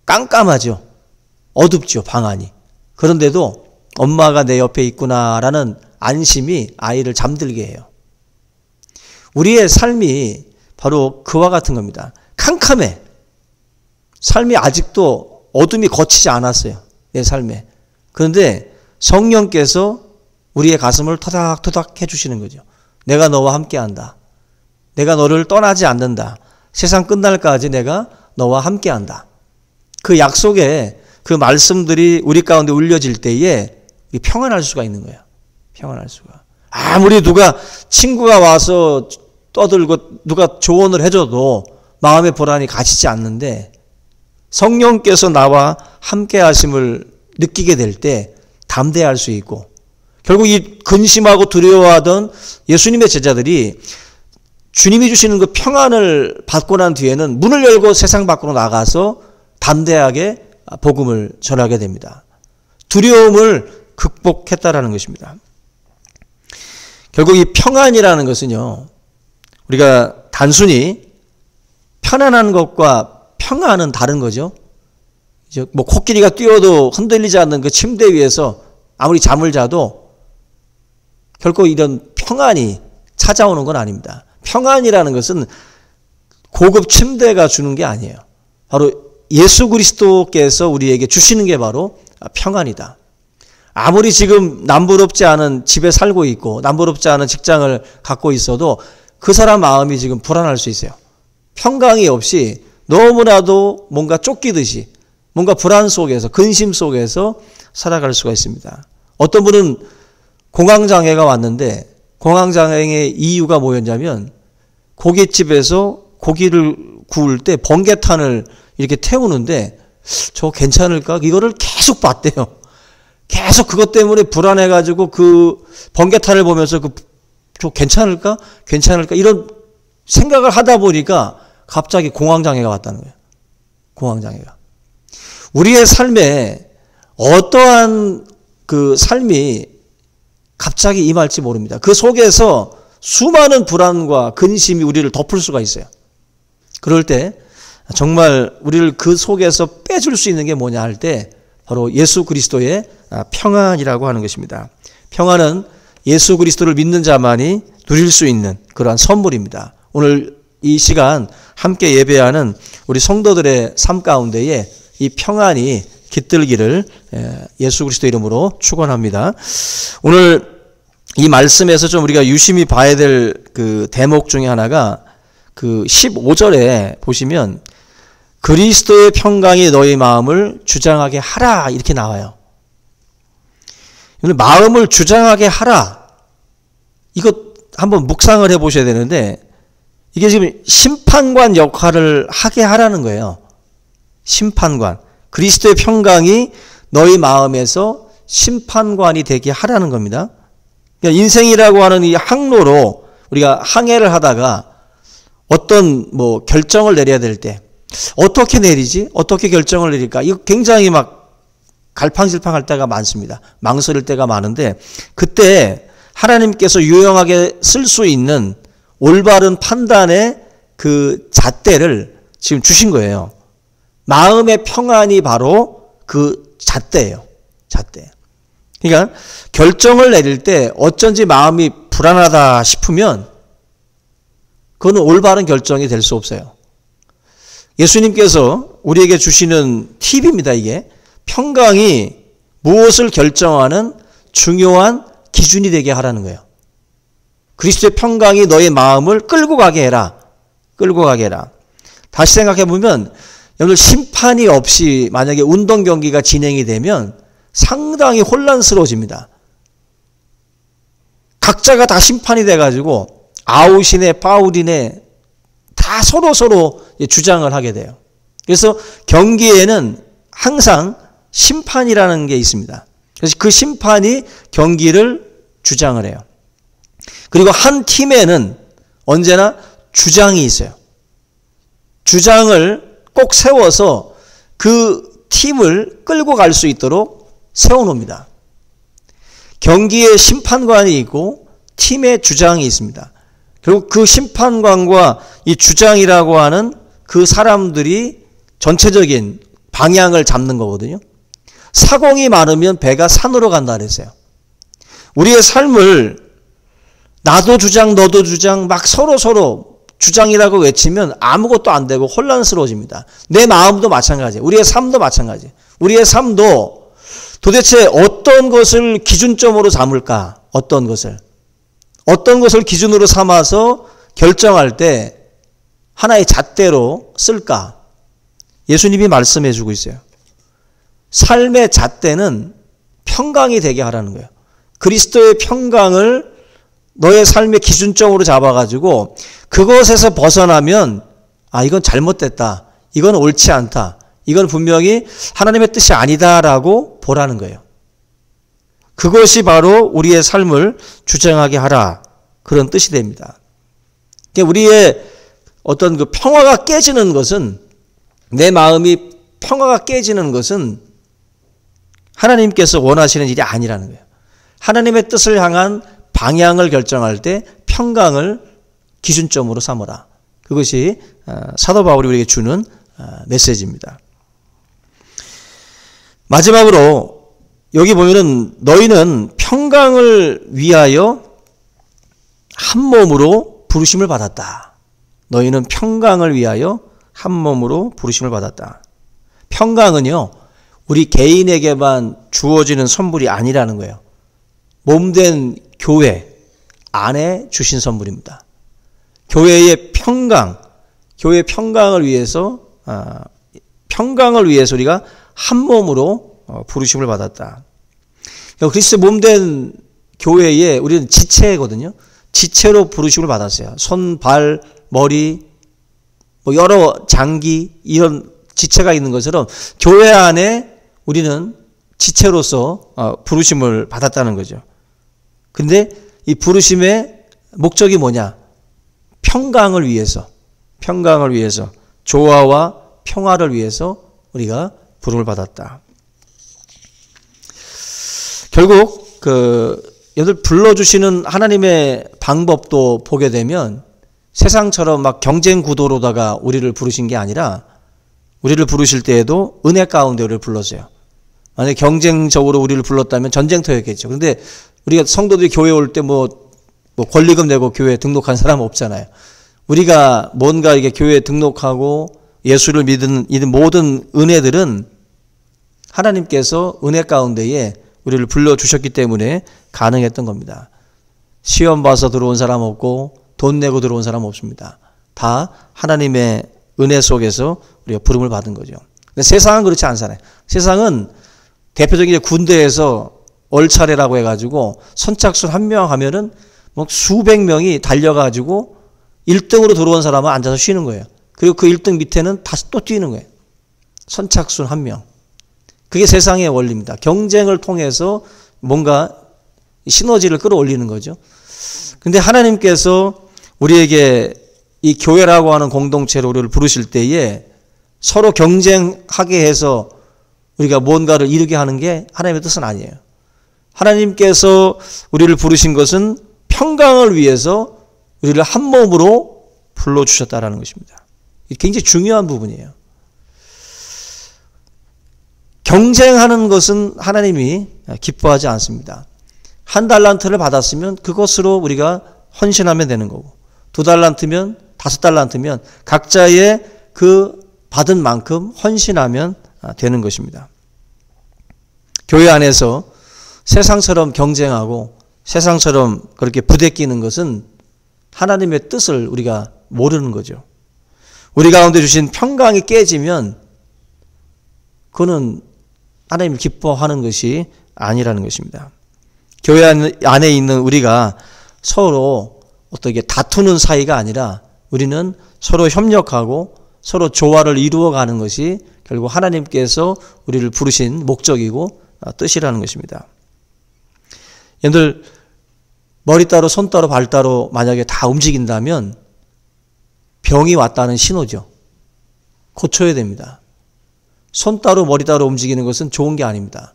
깜깜하죠. 어둡죠, 방 안이. 그런데도 엄마가 내 옆에 있구나라는 안심이 아이를 잠들게 해요. 우리의 삶이 바로 그와 같은 겁니다. 캄캄해. 삶이 아직도 어둠이 거치지 않았어요. 내 삶에. 그런데 성령께서 우리의 가슴을 토닥토닥 해주시는 거죠. 내가 너와 함께한다. 내가 너를 떠나지 않는다. 세상 끝날까지 내가 너와 함께한다. 그 약속에 그 말씀들이 우리 가운데 울려질 때에 평안할 수가 있는 거예요. 평안할 수가. 아무리 누가 친구가 와서 떠들고 누가 조언을 해줘도 마음의 불안이 가시지 않는데 성령께서 나와 함께 하심을 느끼게 될 때 담대할 수 있고, 결국 이 근심하고 두려워하던 예수님의 제자들이 주님이 주시는 그 평안을 받고 난 뒤에는 문을 열고 세상 밖으로 나가서 담대하게 복음을 전하게 됩니다. 두려움을 극복했다라는 것입니다. 결국 이 평안이라는 것은요, 우리가 단순히 편안한 것과 평안은 다른 거죠. 이제 뭐 코끼리가 뛰어도 흔들리지 않는 그 침대 위에서 아무리 잠을 자도 결코 이런 평안이 찾아오는 건 아닙니다. 평안이라는 것은 고급 침대가 주는 게 아니에요. 바로 예수 그리스도께서 우리에게 주시는 게 바로 평안이다. 아무리 지금 남부럽지 않은 집에 살고 있고 남부럽지 않은 직장을 갖고 있어도 그 사람 마음이 지금 불안할 수 있어요. 평강이 없이 너무나도 뭔가 쫓기듯이 뭔가 불안 속에서, 근심 속에서 살아갈 수가 있습니다. 어떤 분은 공황장애가 왔는데 공황장애의 이유가 뭐였냐면 고깃집에서 고기를 구울 때 번개탄을 이렇게 태우는데 저 괜찮을까? 이거를 계속 봤대요. 계속 그것 때문에 불안해가지고 그 번개탄을 보면서 저 괜찮을까? 괜찮을까? 이런 생각을 하다 보니까 갑자기 공황장애가 왔다는 거예요. 공황장애가. 우리의 삶에 어떠한 그 삶이 갑자기 임할지 모릅니다. 그 속에서 수많은 불안과 근심이 우리를 덮을 수가 있어요. 그럴 때 정말 우리를 그 속에서 빼줄 수 있는 게 뭐냐 할 때 바로 예수 그리스도의 평안이라고 하는 것입니다. 평안은 예수 그리스도를 믿는 자만이 누릴 수 있는 그러한 선물입니다. 오늘 이 시간 함께 예배하는 우리 성도들의 삶 가운데에 이 평안이 깃들기를 예수 그리스도 이름으로 축원합니다. 오늘 이 말씀에서 좀 우리가 유심히 봐야 될 그 대목 중에 하나가 그 15절에 보시면 그리스도의 평강이 너희 마음을 주장하게 하라 이렇게 나와요. 마음을 주장하게 하라. 이거 한번 묵상을 해보셔야 되는데 이게 지금 심판관 역할을 하게 하라는 거예요. 심판관. 그리스도의 평강이 너희 마음에서 심판관이 되게 하라는 겁니다. 그러니까 인생이라고 하는 이 항로로 우리가 항해를 하다가 어떤 뭐 결정을 내려야 될 때 어떻게 내리지? 어떻게 결정을 내릴까? 이거 굉장히 막 갈팡질팡할 때가 많습니다. 망설일 때가 많은데 그때 하나님께서 유용하게 쓸 수 있는 올바른 판단의 그 잣대를 지금 주신 거예요. 마음의 평안이 바로 그 잣대예요. 잣대. 그러니까 결정을 내릴 때 어쩐지 마음이 불안하다 싶으면 그거는 올바른 결정이 될 수 없어요. 예수님께서 우리에게 주시는 팁입니다. 이게 평강이 무엇을 결정하는 중요한 기준이 되게 하라는 거예요. 그리스도의 평강이 너의 마음을 끌고 가게 해라. 끌고 가게 해라. 다시 생각해 보면 여러분 심판이 없이 만약에 운동 경기가 진행이 되면 상당히 혼란스러워집니다. 각자가 다 심판이 돼가지고 아웃이네 파울이네 다 서로 주장을 하게 돼요. 그래서 경기에는 항상 심판이라는 게 있습니다. 그래서 그 심판이 경기를 주장을 해요. 그리고 한 팀에는 언제나 주장이 있어요. 주장을 꼭 세워서 그 팀을 끌고 갈 수 있도록 세워놓습니다. 경기에 심판관이 있고 팀의 주장이 있습니다. 그리고 그 심판관과 이 주장이라고 하는 그 사람들이 전체적인 방향을 잡는 거거든요. 사공이 많으면 배가 산으로 간다 그랬어요. 우리의 삶을 나도 주장 너도 주장 막 서로 주장이라고 외치면 아무것도 안 되고 혼란스러워집니다. 내 마음도 마찬가지예요. 우리의 삶도 마찬가지예요. 우리의 삶도 도대체 어떤 것을 기준점으로 삼을까? 어떤 것을 기준으로 삼아서 결정할 때 하나의 잣대로 쓸까? 예수님이 말씀해 주고 있어요. 삶의 잣대는 평강이 되게 하라는 거예요. 그리스도의 평강을 너의 삶의 기준점으로 잡아가지고 그것에서 벗어나면 이건 잘못됐다. 이건 옳지 않다. 이건 분명히 하나님의 뜻이 아니다라고 보라는 거예요. 그것이 바로 우리의 삶을 주장하게 하라. 그런 뜻이 됩니다. 우리의 어떤 그 평화가 깨지는 것은 내 마음이 평화가 깨지는 것은 하나님께서 원하시는 일이 아니라는 거예요. 하나님의 뜻을 향한 방향을 결정할 때 평강을 기준점으로 삼으라. 그것이 사도 바울이 우리에게 주는 메시지입니다. 마지막으로 여기 보면은 너희는 평강을 위하여 한 몸으로 부르심을 받았다. 너희는 평강을 위하여 한 몸으로 부르심을 받았다. 평강은요, 우리 개인에게만 주어지는 선물이 아니라는 거예요. 몸된 교회 안에 주신 선물입니다. 교회의 평강, 교회의 평강을 위해서 우리가 한 몸으로 부르심을 받았다. 그리스도 몸된 교회에 우리는 지체거든요. 지체로 부르심을 받았어요. 손, 발, 머리, 여러 장기 이런 지체가 있는 것처럼 교회 안에 우리는 지체로서 부르심을 받았다는 거죠. 근데 이 부르심의 목적이 뭐냐? 평강을 위해서, 조화와 평화를 위해서 우리가 부름을 받았다. 결국 여들 불러주시는 하나님의 방법도 보게 되면 세상처럼 막 경쟁 구도로다가 우리를 부르신 게 아니라 우리를 부르실 때에도 은혜 가운데 우리를 불렀어요. 만약에 경쟁적으로 우리를 불렀다면 전쟁터였겠죠. 그런데 우리가 성도들이 교회 올 때 권리금 내고 교회에 등록한 사람은 없잖아요. 우리가 뭔가 이게 교회에 등록하고 예수를 믿는 이 모든 은혜들은 하나님께서 은혜 가운데에 우리를 불러주셨기 때문에 가능했던 겁니다. 시험 봐서 들어온 사람 없고 돈 내고 들어온 사람 없습니다. 다 하나님의 은혜 속에서 우리가 부름을 받은 거죠. 근데 세상은 그렇지 않잖아요. 세상은 대표적인 군대에서 얼차례라고 해가지고 선착순 한 명 하면은 수백 명이 달려가지고 1등으로 들어온 사람은 앉아서 쉬는 거예요. 그리고 그 1등 밑에는 다시 또 뛰는 거예요. 선착순 한 명. 그게 세상의 원리입니다. 경쟁을 통해서 뭔가 시너지를 끌어올리는 거죠. 근데 하나님께서 우리에게 이 교회라고 하는 공동체로 우리를 부르실 때에 서로 경쟁하게 해서 우리가 뭔가를 이루게 하는 게 하나님의 뜻은 아니에요. 하나님께서 우리를 부르신 것은 평강을 위해서 우리를 한 몸으로 불러주셨다라는 것입니다. 이게 굉장히 중요한 부분이에요. 경쟁하는 것은 하나님이 기뻐하지 않습니다. 1달란트를 받았으면 그것으로 우리가 헌신하면 되는 거고 2달란트면 5달란트면 각자의 그 받은 만큼 헌신하면 되는 것입니다. 교회 안에서 세상처럼 경쟁하고 세상처럼 그렇게 부대끼는 것은 하나님의 뜻을 우리가 모르는 거죠. 우리 가운데 주신 평강이 깨지면 그거는 하나님이 기뻐하는 것이 아니라는 것입니다. 교회 안에 있는 우리가 서로 어떻게 다투는 사이가 아니라 우리는 서로 협력하고 서로 조화를 이루어가는 것이 결국 하나님께서 우리를 부르신 목적이고 뜻이라는 것입니다. 여러분들 머리 따로 손 따로 발 따로 만약에 다 움직인다면 병이 왔다는 신호죠. 고쳐야 됩니다. 손 따로 머리 따로 움직이는 것은 좋은 게 아닙니다.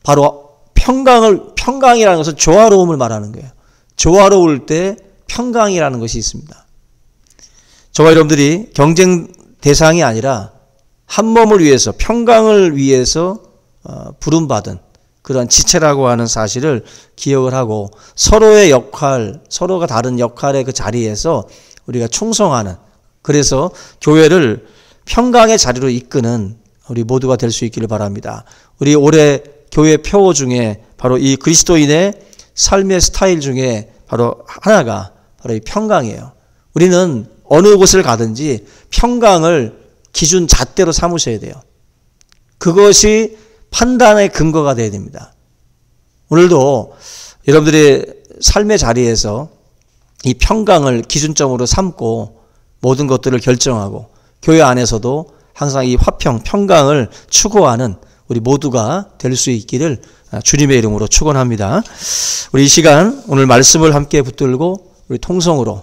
바로 평강이라는 것은 조화로움을 말하는 거예요. 조화로울 때 평강이라는 것이 있습니다. 저와 여러분들이 경쟁 대상이 아니라 한 몸을 위해서 평강을 위해서 부름받은 그런 지체라고 하는 사실을 기억을 하고 서로의 역할, 서로가 다른 역할의 그 자리에서 우리가 충성하는, 그래서 교회를 평강의 자리로 이끄는 우리 모두가 될 수 있기를 바랍니다. 우리 올해 교회 표어 중에 바로 이 그리스도인의 삶의 스타일 중에 바로 하나가 바로 이 평강이에요. 우리는 어느 곳을 가든지 평강을 기준 잣대로 삼으셔야 돼요. 그것이 판단의 근거가 되어야 됩니다. 오늘도 여러분들의 삶의 자리에서 이 평강을 기준점으로 삼고 모든 것들을 결정하고 교회 안에서도 항상 이 화평, 평강을 추구하는 우리 모두가 될 수 있기를 주님의 이름으로 축원합니다. 우리 이 시간 오늘 말씀을 함께 붙들고 우리 통성으로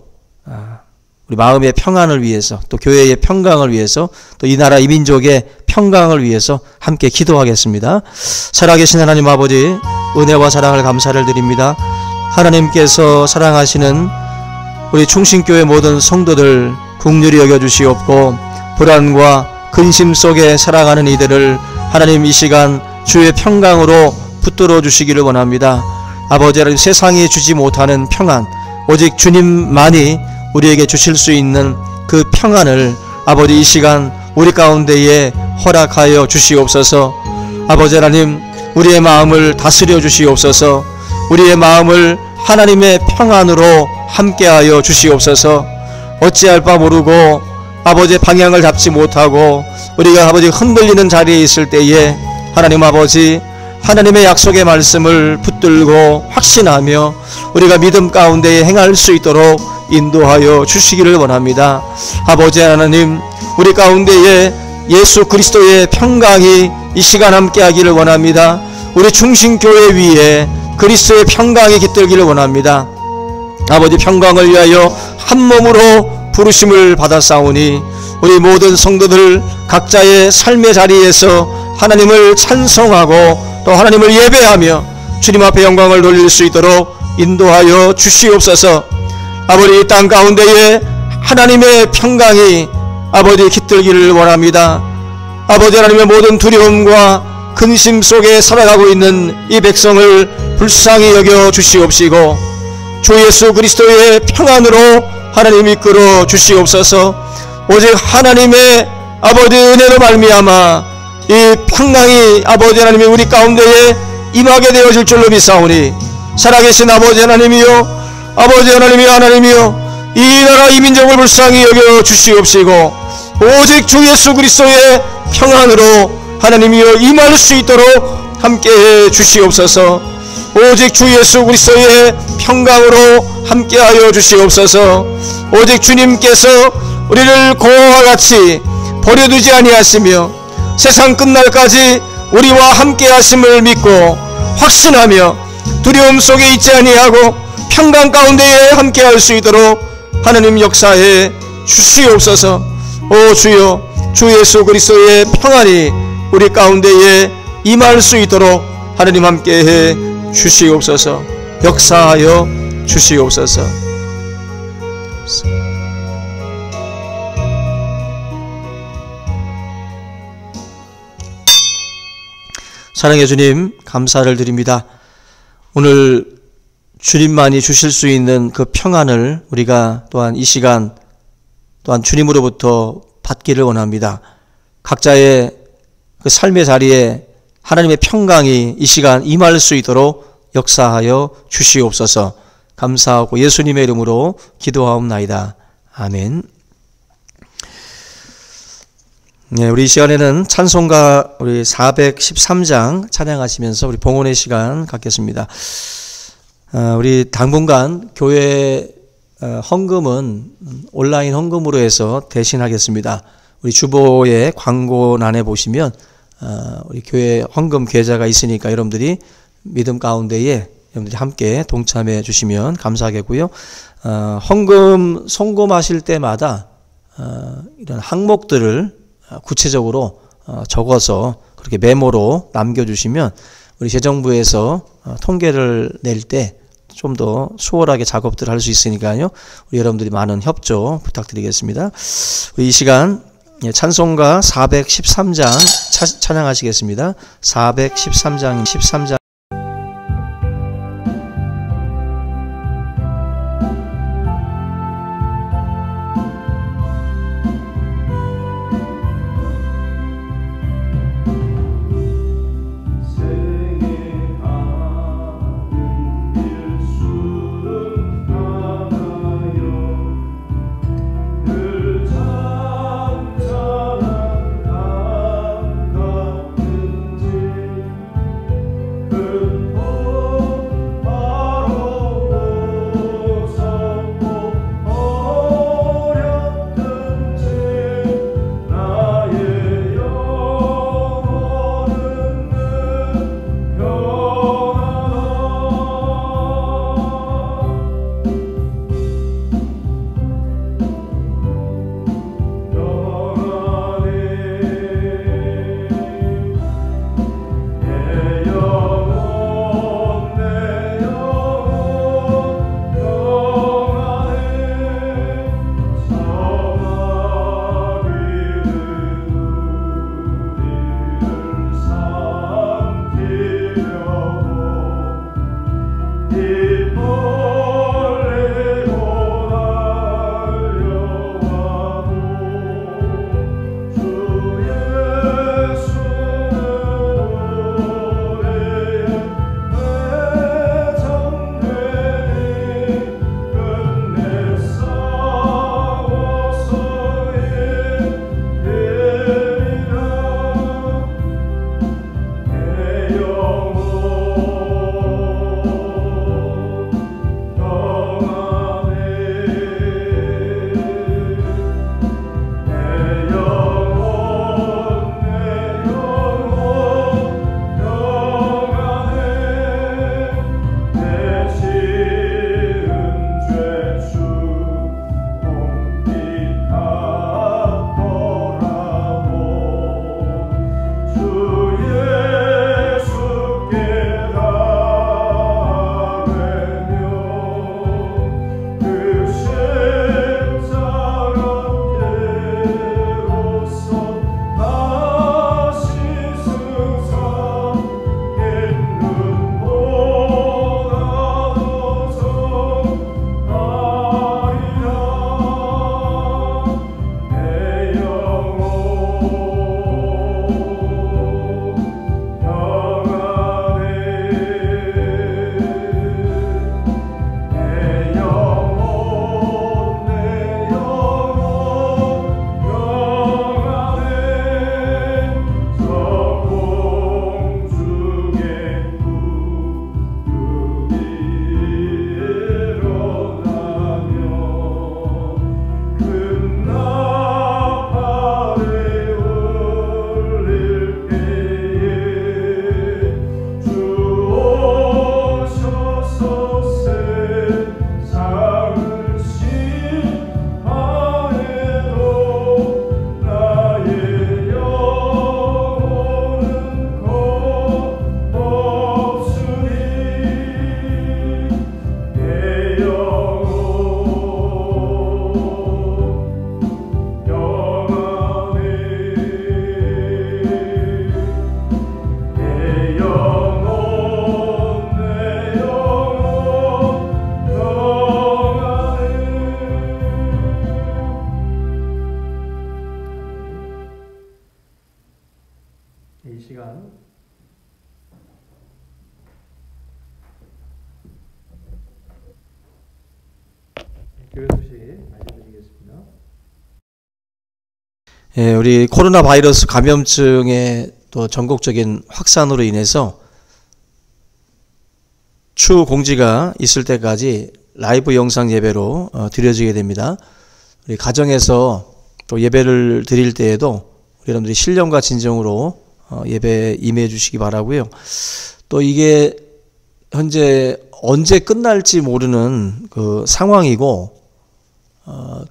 우리 마음의 평안을 위해서 또 교회의 평강을 위해서 또 이 나라 이 민족의 평강을 위해서 함께 기도하겠습니다. 살아계신 하나님 아버지, 은혜와 사랑을 감사를 드립니다. 하나님께서 사랑하시는 우리 충신교회 모든 성도들 긍휼히 여겨주시옵고 불안과 근심 속에 살아가는 이들을 하나님 이 시간 주의 평강으로 붙들어 주시기를 원합니다. 아버지, 세상이 주지 못하는 평안, 오직 주님만이 우리에게 주실 수 있는 그 평안을 아버지 이 시간 우리 가운데에 허락하여 주시옵소서. 아버지 하나님, 우리의 마음을 다스려 주시옵소서. 우리의 마음을 하나님의 평안으로 함께하여 주시옵소서. 어찌할 바 모르고 아버지의 방향을 잡지 못하고 우리가 아버지 흔들리는 자리에 있을 때에 하나님 아버지, 하나님의 약속의 말씀을 붙들고 확신하며 우리가 믿음 가운데에 행할 수 있도록 인도하여 주시기를 원합니다. 아버지 하나님, 우리 가운데에 예수 그리스도의 평강이 이 시간 함께하기를 원합니다. 우리 충신교회 위에 그리스도의 평강이 깃들기를 원합니다. 아버지, 평강을 위하여 한 몸으로 부르심을 받았사오니 우리 모든 성도들 각자의 삶의 자리에서 하나님을 찬송하고 또 하나님을 예배하며 주님 앞에 영광을 돌릴 수 있도록 인도하여 주시옵소서. 아버지, 이 땅 가운데에 하나님의 평강이 아버지 깃들기를 원합니다. 아버지 하나님의 모든 두려움과 근심 속에 살아가고 있는 이 백성을 불쌍히 여겨 주시옵시고 주 예수 그리스도의 평안으로 하나님 이끌어 주시옵소서. 오직 하나님의 아버지 은혜로 말미암아 이 평강이 아버지 하나님이 우리 가운데에 임하게 되어질 줄로 믿사오니 살아계신 아버지 하나님이요, 아버지 하나님이요, 이 나라 이 민족을 불쌍히 여겨 주시옵시고 오직 주 예수 그리스도의 평안으로 하나님이여 임할 수 있도록 함께해 주시옵소서. 오직 주 예수 그리스도의 평강으로 함께하여 주시옵소서. 오직 주님께서 우리를 고아와 같이 버려두지 아니하시며 세상 끝날까지 우리와 함께하심을 믿고 확신하며 두려움 속에 있지 아니하고 평강 가운데에 함께할 수 있도록 하나님 역사해 주시옵소서. 오 주여, 주 예수 그리스도의 평안이 우리 가운데에 임할 수 있도록 하나님 함께해 주시옵소서. 역사하여 주시옵소서. 사랑의 주님, 감사를 드립니다. 오늘 주님만이 주실 수 있는 그 평안을 우리가 또한 이 시간 또한 주님으로부터 받기를 원합니다. 각자의 그 삶의 자리에 하나님의 평강이 이 시간 임할 수 있도록 역사하여 주시옵소서. 감사하고 예수님의 이름으로 기도하옵나이다. 아멘. 네, 우리 이 시간에는 찬송가 우리 413장 찬양하시면서 우리 봉헌의 시간 갖겠습니다. 우리 당분간 교회 헌금은 온라인 헌금으로 해서 대신하겠습니다. 우리 주보의 광고란에 보시면 우리 교회 헌금 계좌가 있으니까 여러분들이 믿음 가운데에 여러분들이 함께 동참해 주시면 감사하겠고요. 헌금 송금하실 때마다 이런 항목들을 구체적으로 적어서 그렇게 메모로 남겨주시면 우리 재정부에서 통계를 낼 때 좀 더 수월하게 작업들을 할 수 있으니까요. 우리 여러분들이 많은 협조 부탁드리겠습니다. 우리 이 시간 찬송가 413장 찬양하시겠습니다. 413장 13장 교회 소식 알려드리겠습니다. 우리 코로나 바이러스 감염증의 또 전국적인 확산으로 인해서 추후 공지가 있을 때까지 라이브 영상 예배로 드려지게 됩니다. 우리 가정에서 또 예배를 드릴 때에도 우리 여러분들이 신령과 진정으로 예배에 임해 주시기 바라고요. 또 이게 현재 언제 끝날지 모르는 그 상황이고,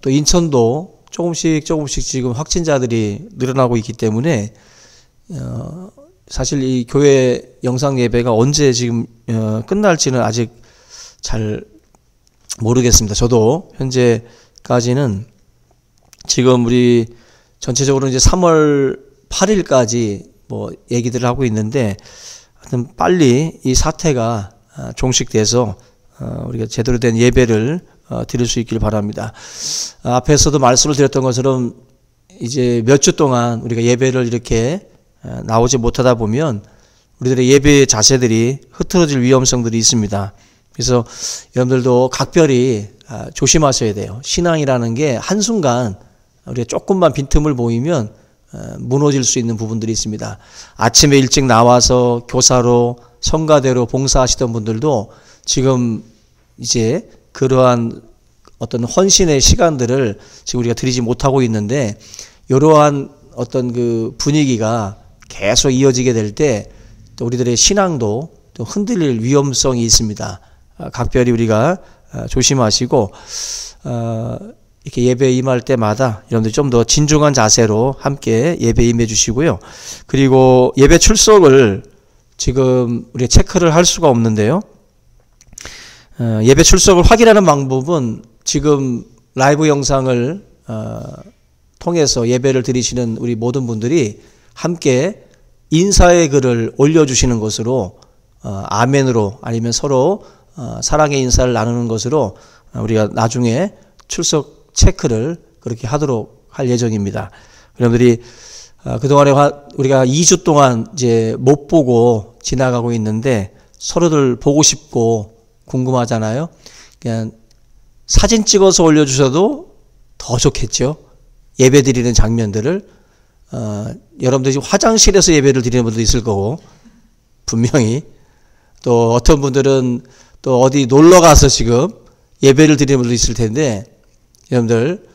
또 인천도 조금씩 지금 확진자들이 늘어나고 있기 때문에 사실 이 교회 영상 예배가 언제 지금 끝날지는 아직 잘 모르겠습니다. 저도 현재까지는 지금 우리 전체적으로 이제 3월 8일까지 뭐 얘기들을 하고 있는데, 하여튼 빨리 이 사태가 종식돼서 우리가 제대로 된 예배를 드릴 수 있길 바랍니다. 앞에서도 말씀을 드렸던 것처럼 이제 몇 주 동안 우리가 예배를 이렇게 나오지 못하다 보면 우리들의 예배 자세들이 흐트러질 위험성들이 있습니다. 그래서 여러분들도 각별히 조심하셔야 돼요. 신앙이라는 게 한순간 우리가 조금만 빈틈을 보이면 무너질 수 있는 부분들이 있습니다. 아침에 일찍 나와서 교사로 성가대로 봉사하시던 분들도 지금 이제 그러한 어떤 헌신의 시간들을 지금 우리가 드리지 못하고 있는데, 이러한 어떤 그 분위기가 계속 이어지게 될 때 또 우리들의 신앙도 또 흔들릴 위험성이 있습니다. 각별히 우리가 조심하시고 이렇게 예배에 임할 때마다 여러분들 좀 더 진중한 자세로 함께 예배에 임해 주시고요. 그리고 예배 출석을 지금 우리가 체크를 할 수가 없는데요. 예배 출석을 확인하는 방법은 지금 라이브 영상을 통해서 예배를 드리시는 우리 모든 분들이 함께 인사의 글을 올려주시는 것으로, 아멘으로 아니면 서로 사랑의 인사를 나누는 것으로 우리가 나중에 출석 체크를 그렇게 하도록 할 예정입니다. 여러분들이 그동안에 우리가 2주 동안 이제 못 보고 지나가고 있는데 서로들 보고 싶고 궁금하잖아요. 그냥 사진 찍어서 올려주셔도 더 좋겠죠. 예배 드리는 장면들을. 여러분들이 지금 화장실에서 예배를 드리는 분도 있을 거고, 분명히 또 어떤 분들은 또 어디 놀러 가서 지금 예배를 드리는 분도 있을 텐데, 여러분들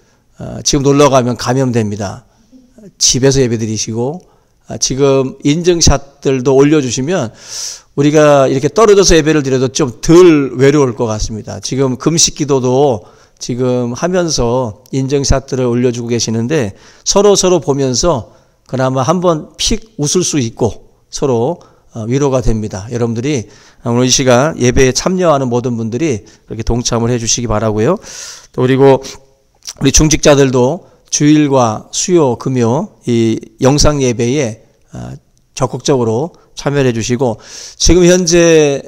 지금 놀러 가면 감염됩니다. 집에서 예배 드리시고, 지금 인증샷들도 올려주시면 우리가 이렇게 떨어져서 예배를 드려도 좀 덜 외로울 것 같습니다. 지금 금식 기도도 지금 하면서 인증샷들을 올려주고 계시는데, 서로 보면서 그나마 한번 픽 웃을 수 있고 서로 위로가 됩니다. 여러분들이 오늘 이 시간 예배에 참여하는 모든 분들이 그렇게 동참을 해 주시기 바라고요. 또 그리고 우리 중직자들도 주일과 수요, 금요 이 영상 예배에 적극적으로 참여해 주시고, 지금 현재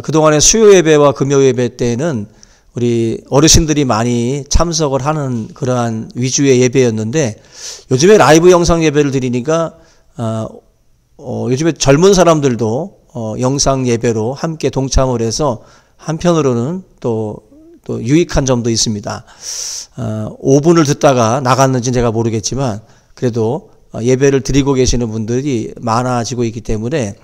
그동안의 수요 예배와 금요 예배 때는 우리 어르신들이 많이 참석을 하는 그러한 위주의 예배였는데, 요즘에 라이브 영상 예배를 드리니까 요즘에 젊은 사람들도 영상 예배로 함께 동참을 해서 한편으로는 또 유익한 점도 있습니다. 5분을 듣다가 나갔는지 제가 모르겠지만 그래도 예배를 드리고 계시는 분들이 많아지고 있기 때문에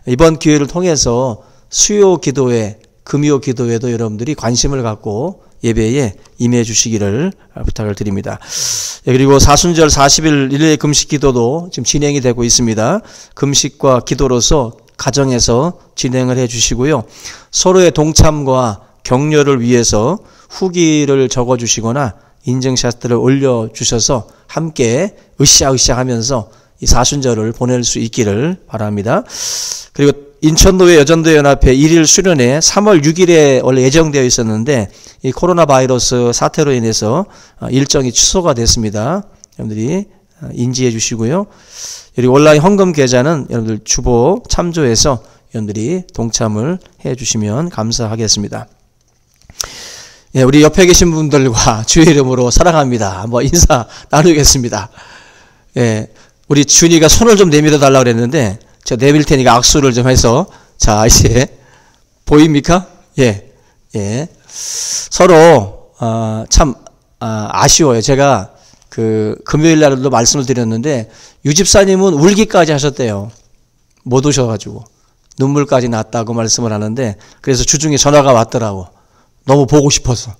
이번 기회를 통해서 수요 기도회, 금요 기도회도 여러분들이 관심을 갖고 예배에 임해 주시기를 부탁을 드립니다. 그리고 사순절 40일 일일 금식 기도도 지금 진행이 되고 있습니다. 금식과 기도로서 가정에서 진행을 해 주시고요. 서로의 동참과 격려를 위해서 후기를 적어 주시거나 인증샷들을 올려주셔서 함께 으쌰으쌰 하면서 이 사순절을 보낼 수 있기를 바랍니다. 그리고 인천도회 여전도연합회 1일 수련회 3월 6일에 원래 예정되어 있었는데 이 코로나 바이러스 사태로 인해서 일정이 취소가 됐습니다. 여러분들이 인지해 주시고요. 그리고 온라인 헌금 계좌는 여러분들 주보 참조해서 여러분들이 동참을 해 주시면 감사하겠습니다. 예, 우리 옆에 계신 분들과 주의 이름으로 사랑합니다. 한번 인사 나누겠습니다. 예, 우리 준이가 손을 좀 내밀어 달라고 그랬는데 제가 내밀 테니까 악수를 좀 해서, 자, 이제 보입니까? 예, 예. 서로 참 아쉬워요. 제가 그 금요일 날도 말씀을 드렸는데 유 집사님은 울기까지 하셨대요. 못 오셔가지고 눈물까지 났다고 말씀을 하는데, 그래서 주중에 전화가 왔더라고. 너무 보고 싶어서.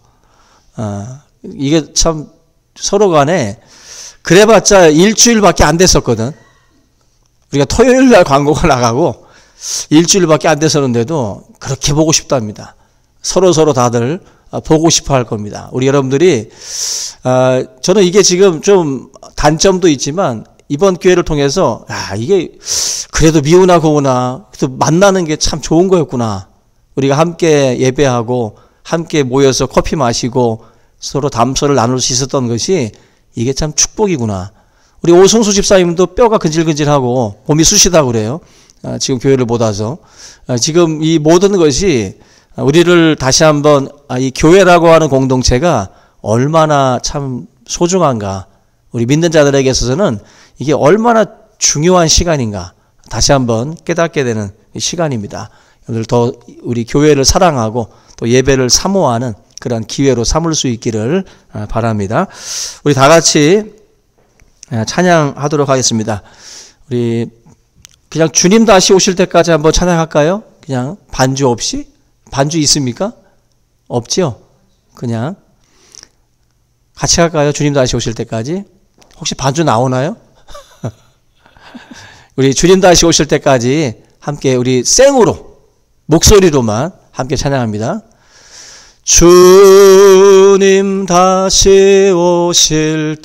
이게 참 서로 간에 그래봤자 일주일밖에 안 됐었거든. 우리가 토요일 날 광고가 나가고 일주일밖에 안 됐었는데도 그렇게 보고 싶답니다. 서로 다들 보고 싶어 할 겁니다. 우리 여러분들이, 저는 이게 지금 좀 단점도 있지만 이번 기회를 통해서, 이게 그래도 미우나 고우나 또 만나는 게 참 좋은 거였구나. 우리가 함께 예배하고 함께 모여서 커피 마시고 서로 담소를 나눌 수 있었던 것이 이게 참 축복이구나. 우리 오성수 집사님도 뼈가 근질근질하고 몸이 쑤시다고 그래요. 지금 교회를 못 와서. 지금 이 모든 것이 우리를 다시 한번 이 교회라고 하는 공동체가 얼마나 참 소중한가. 우리 믿는 자들에게 있어서는 이게 얼마나 중요한 시간인가. 다시 한번 깨닫게 되는 시간입니다. 오늘 더 우리 교회를 사랑하고 또 예배를 사모하는 그런 기회로 삼을 수 있기를 바랍니다. 우리 다 같이 찬양하도록 하겠습니다. 우리 그냥 주님 다시 오실 때까지 한번 찬양할까요? 그냥 반주 없이? 반주 있습니까? 없지요? 그냥 같이 할까요? 주님 다시 오실 때까지? 혹시 반주 나오나요? 우리 주님 다시 오실 때까지 함께 우리 생으로 목소리로만 함께 찬양합니다. 주님 다시 오실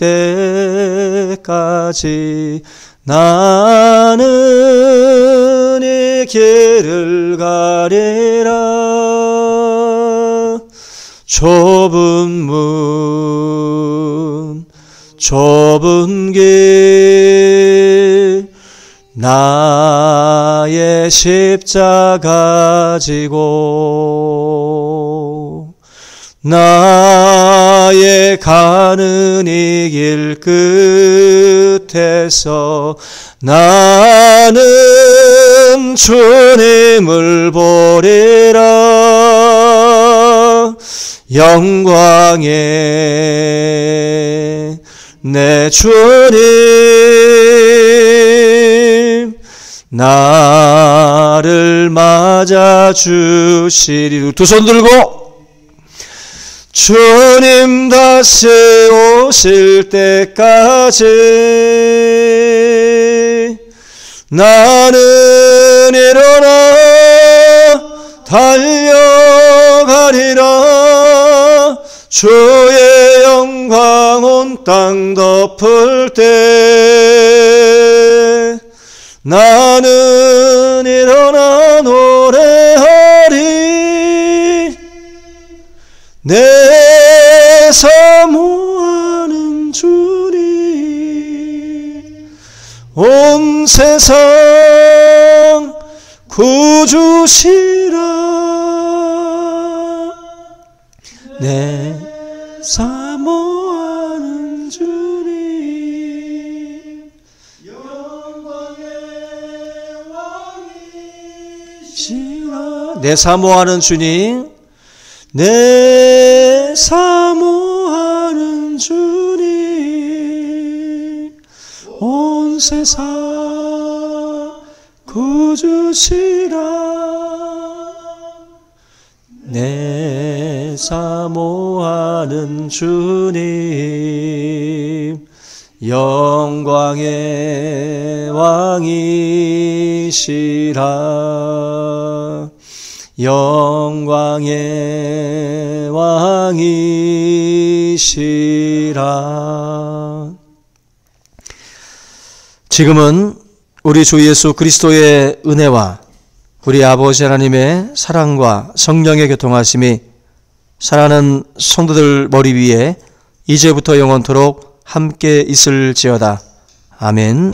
때까지 나는 이 길을 가리라. 좁은 문 좁은 길 나의 십자가 지고 나의 가는 이 길 끝에서 나는 주님을 보리라. 영광의 내 주님 나를 맞아주시리. 두 손 들고 주님 다시 오실 때까지 나는 일어나 달려가리라. 주의 영광 온 땅 덮을 때 나는 일어나 노래하리. 내 사모하는 주님 온 세상 구주시라. 내 사모하는 주님 영광의 왕이시라. 내 사모하는 주님 내 사모하는 주님 온 세상 구주시라. 내 사모하는 주님 영광의 왕이시라. 영광의 왕이시라. 지금은 우리 주 예수 그리스도의 은혜와 우리 아버지 하나님의 사랑과 성령의 교통하심이 사랑하는 성도들 머리 위에 이제부터 영원토록 함께 있을지어다. 아멘.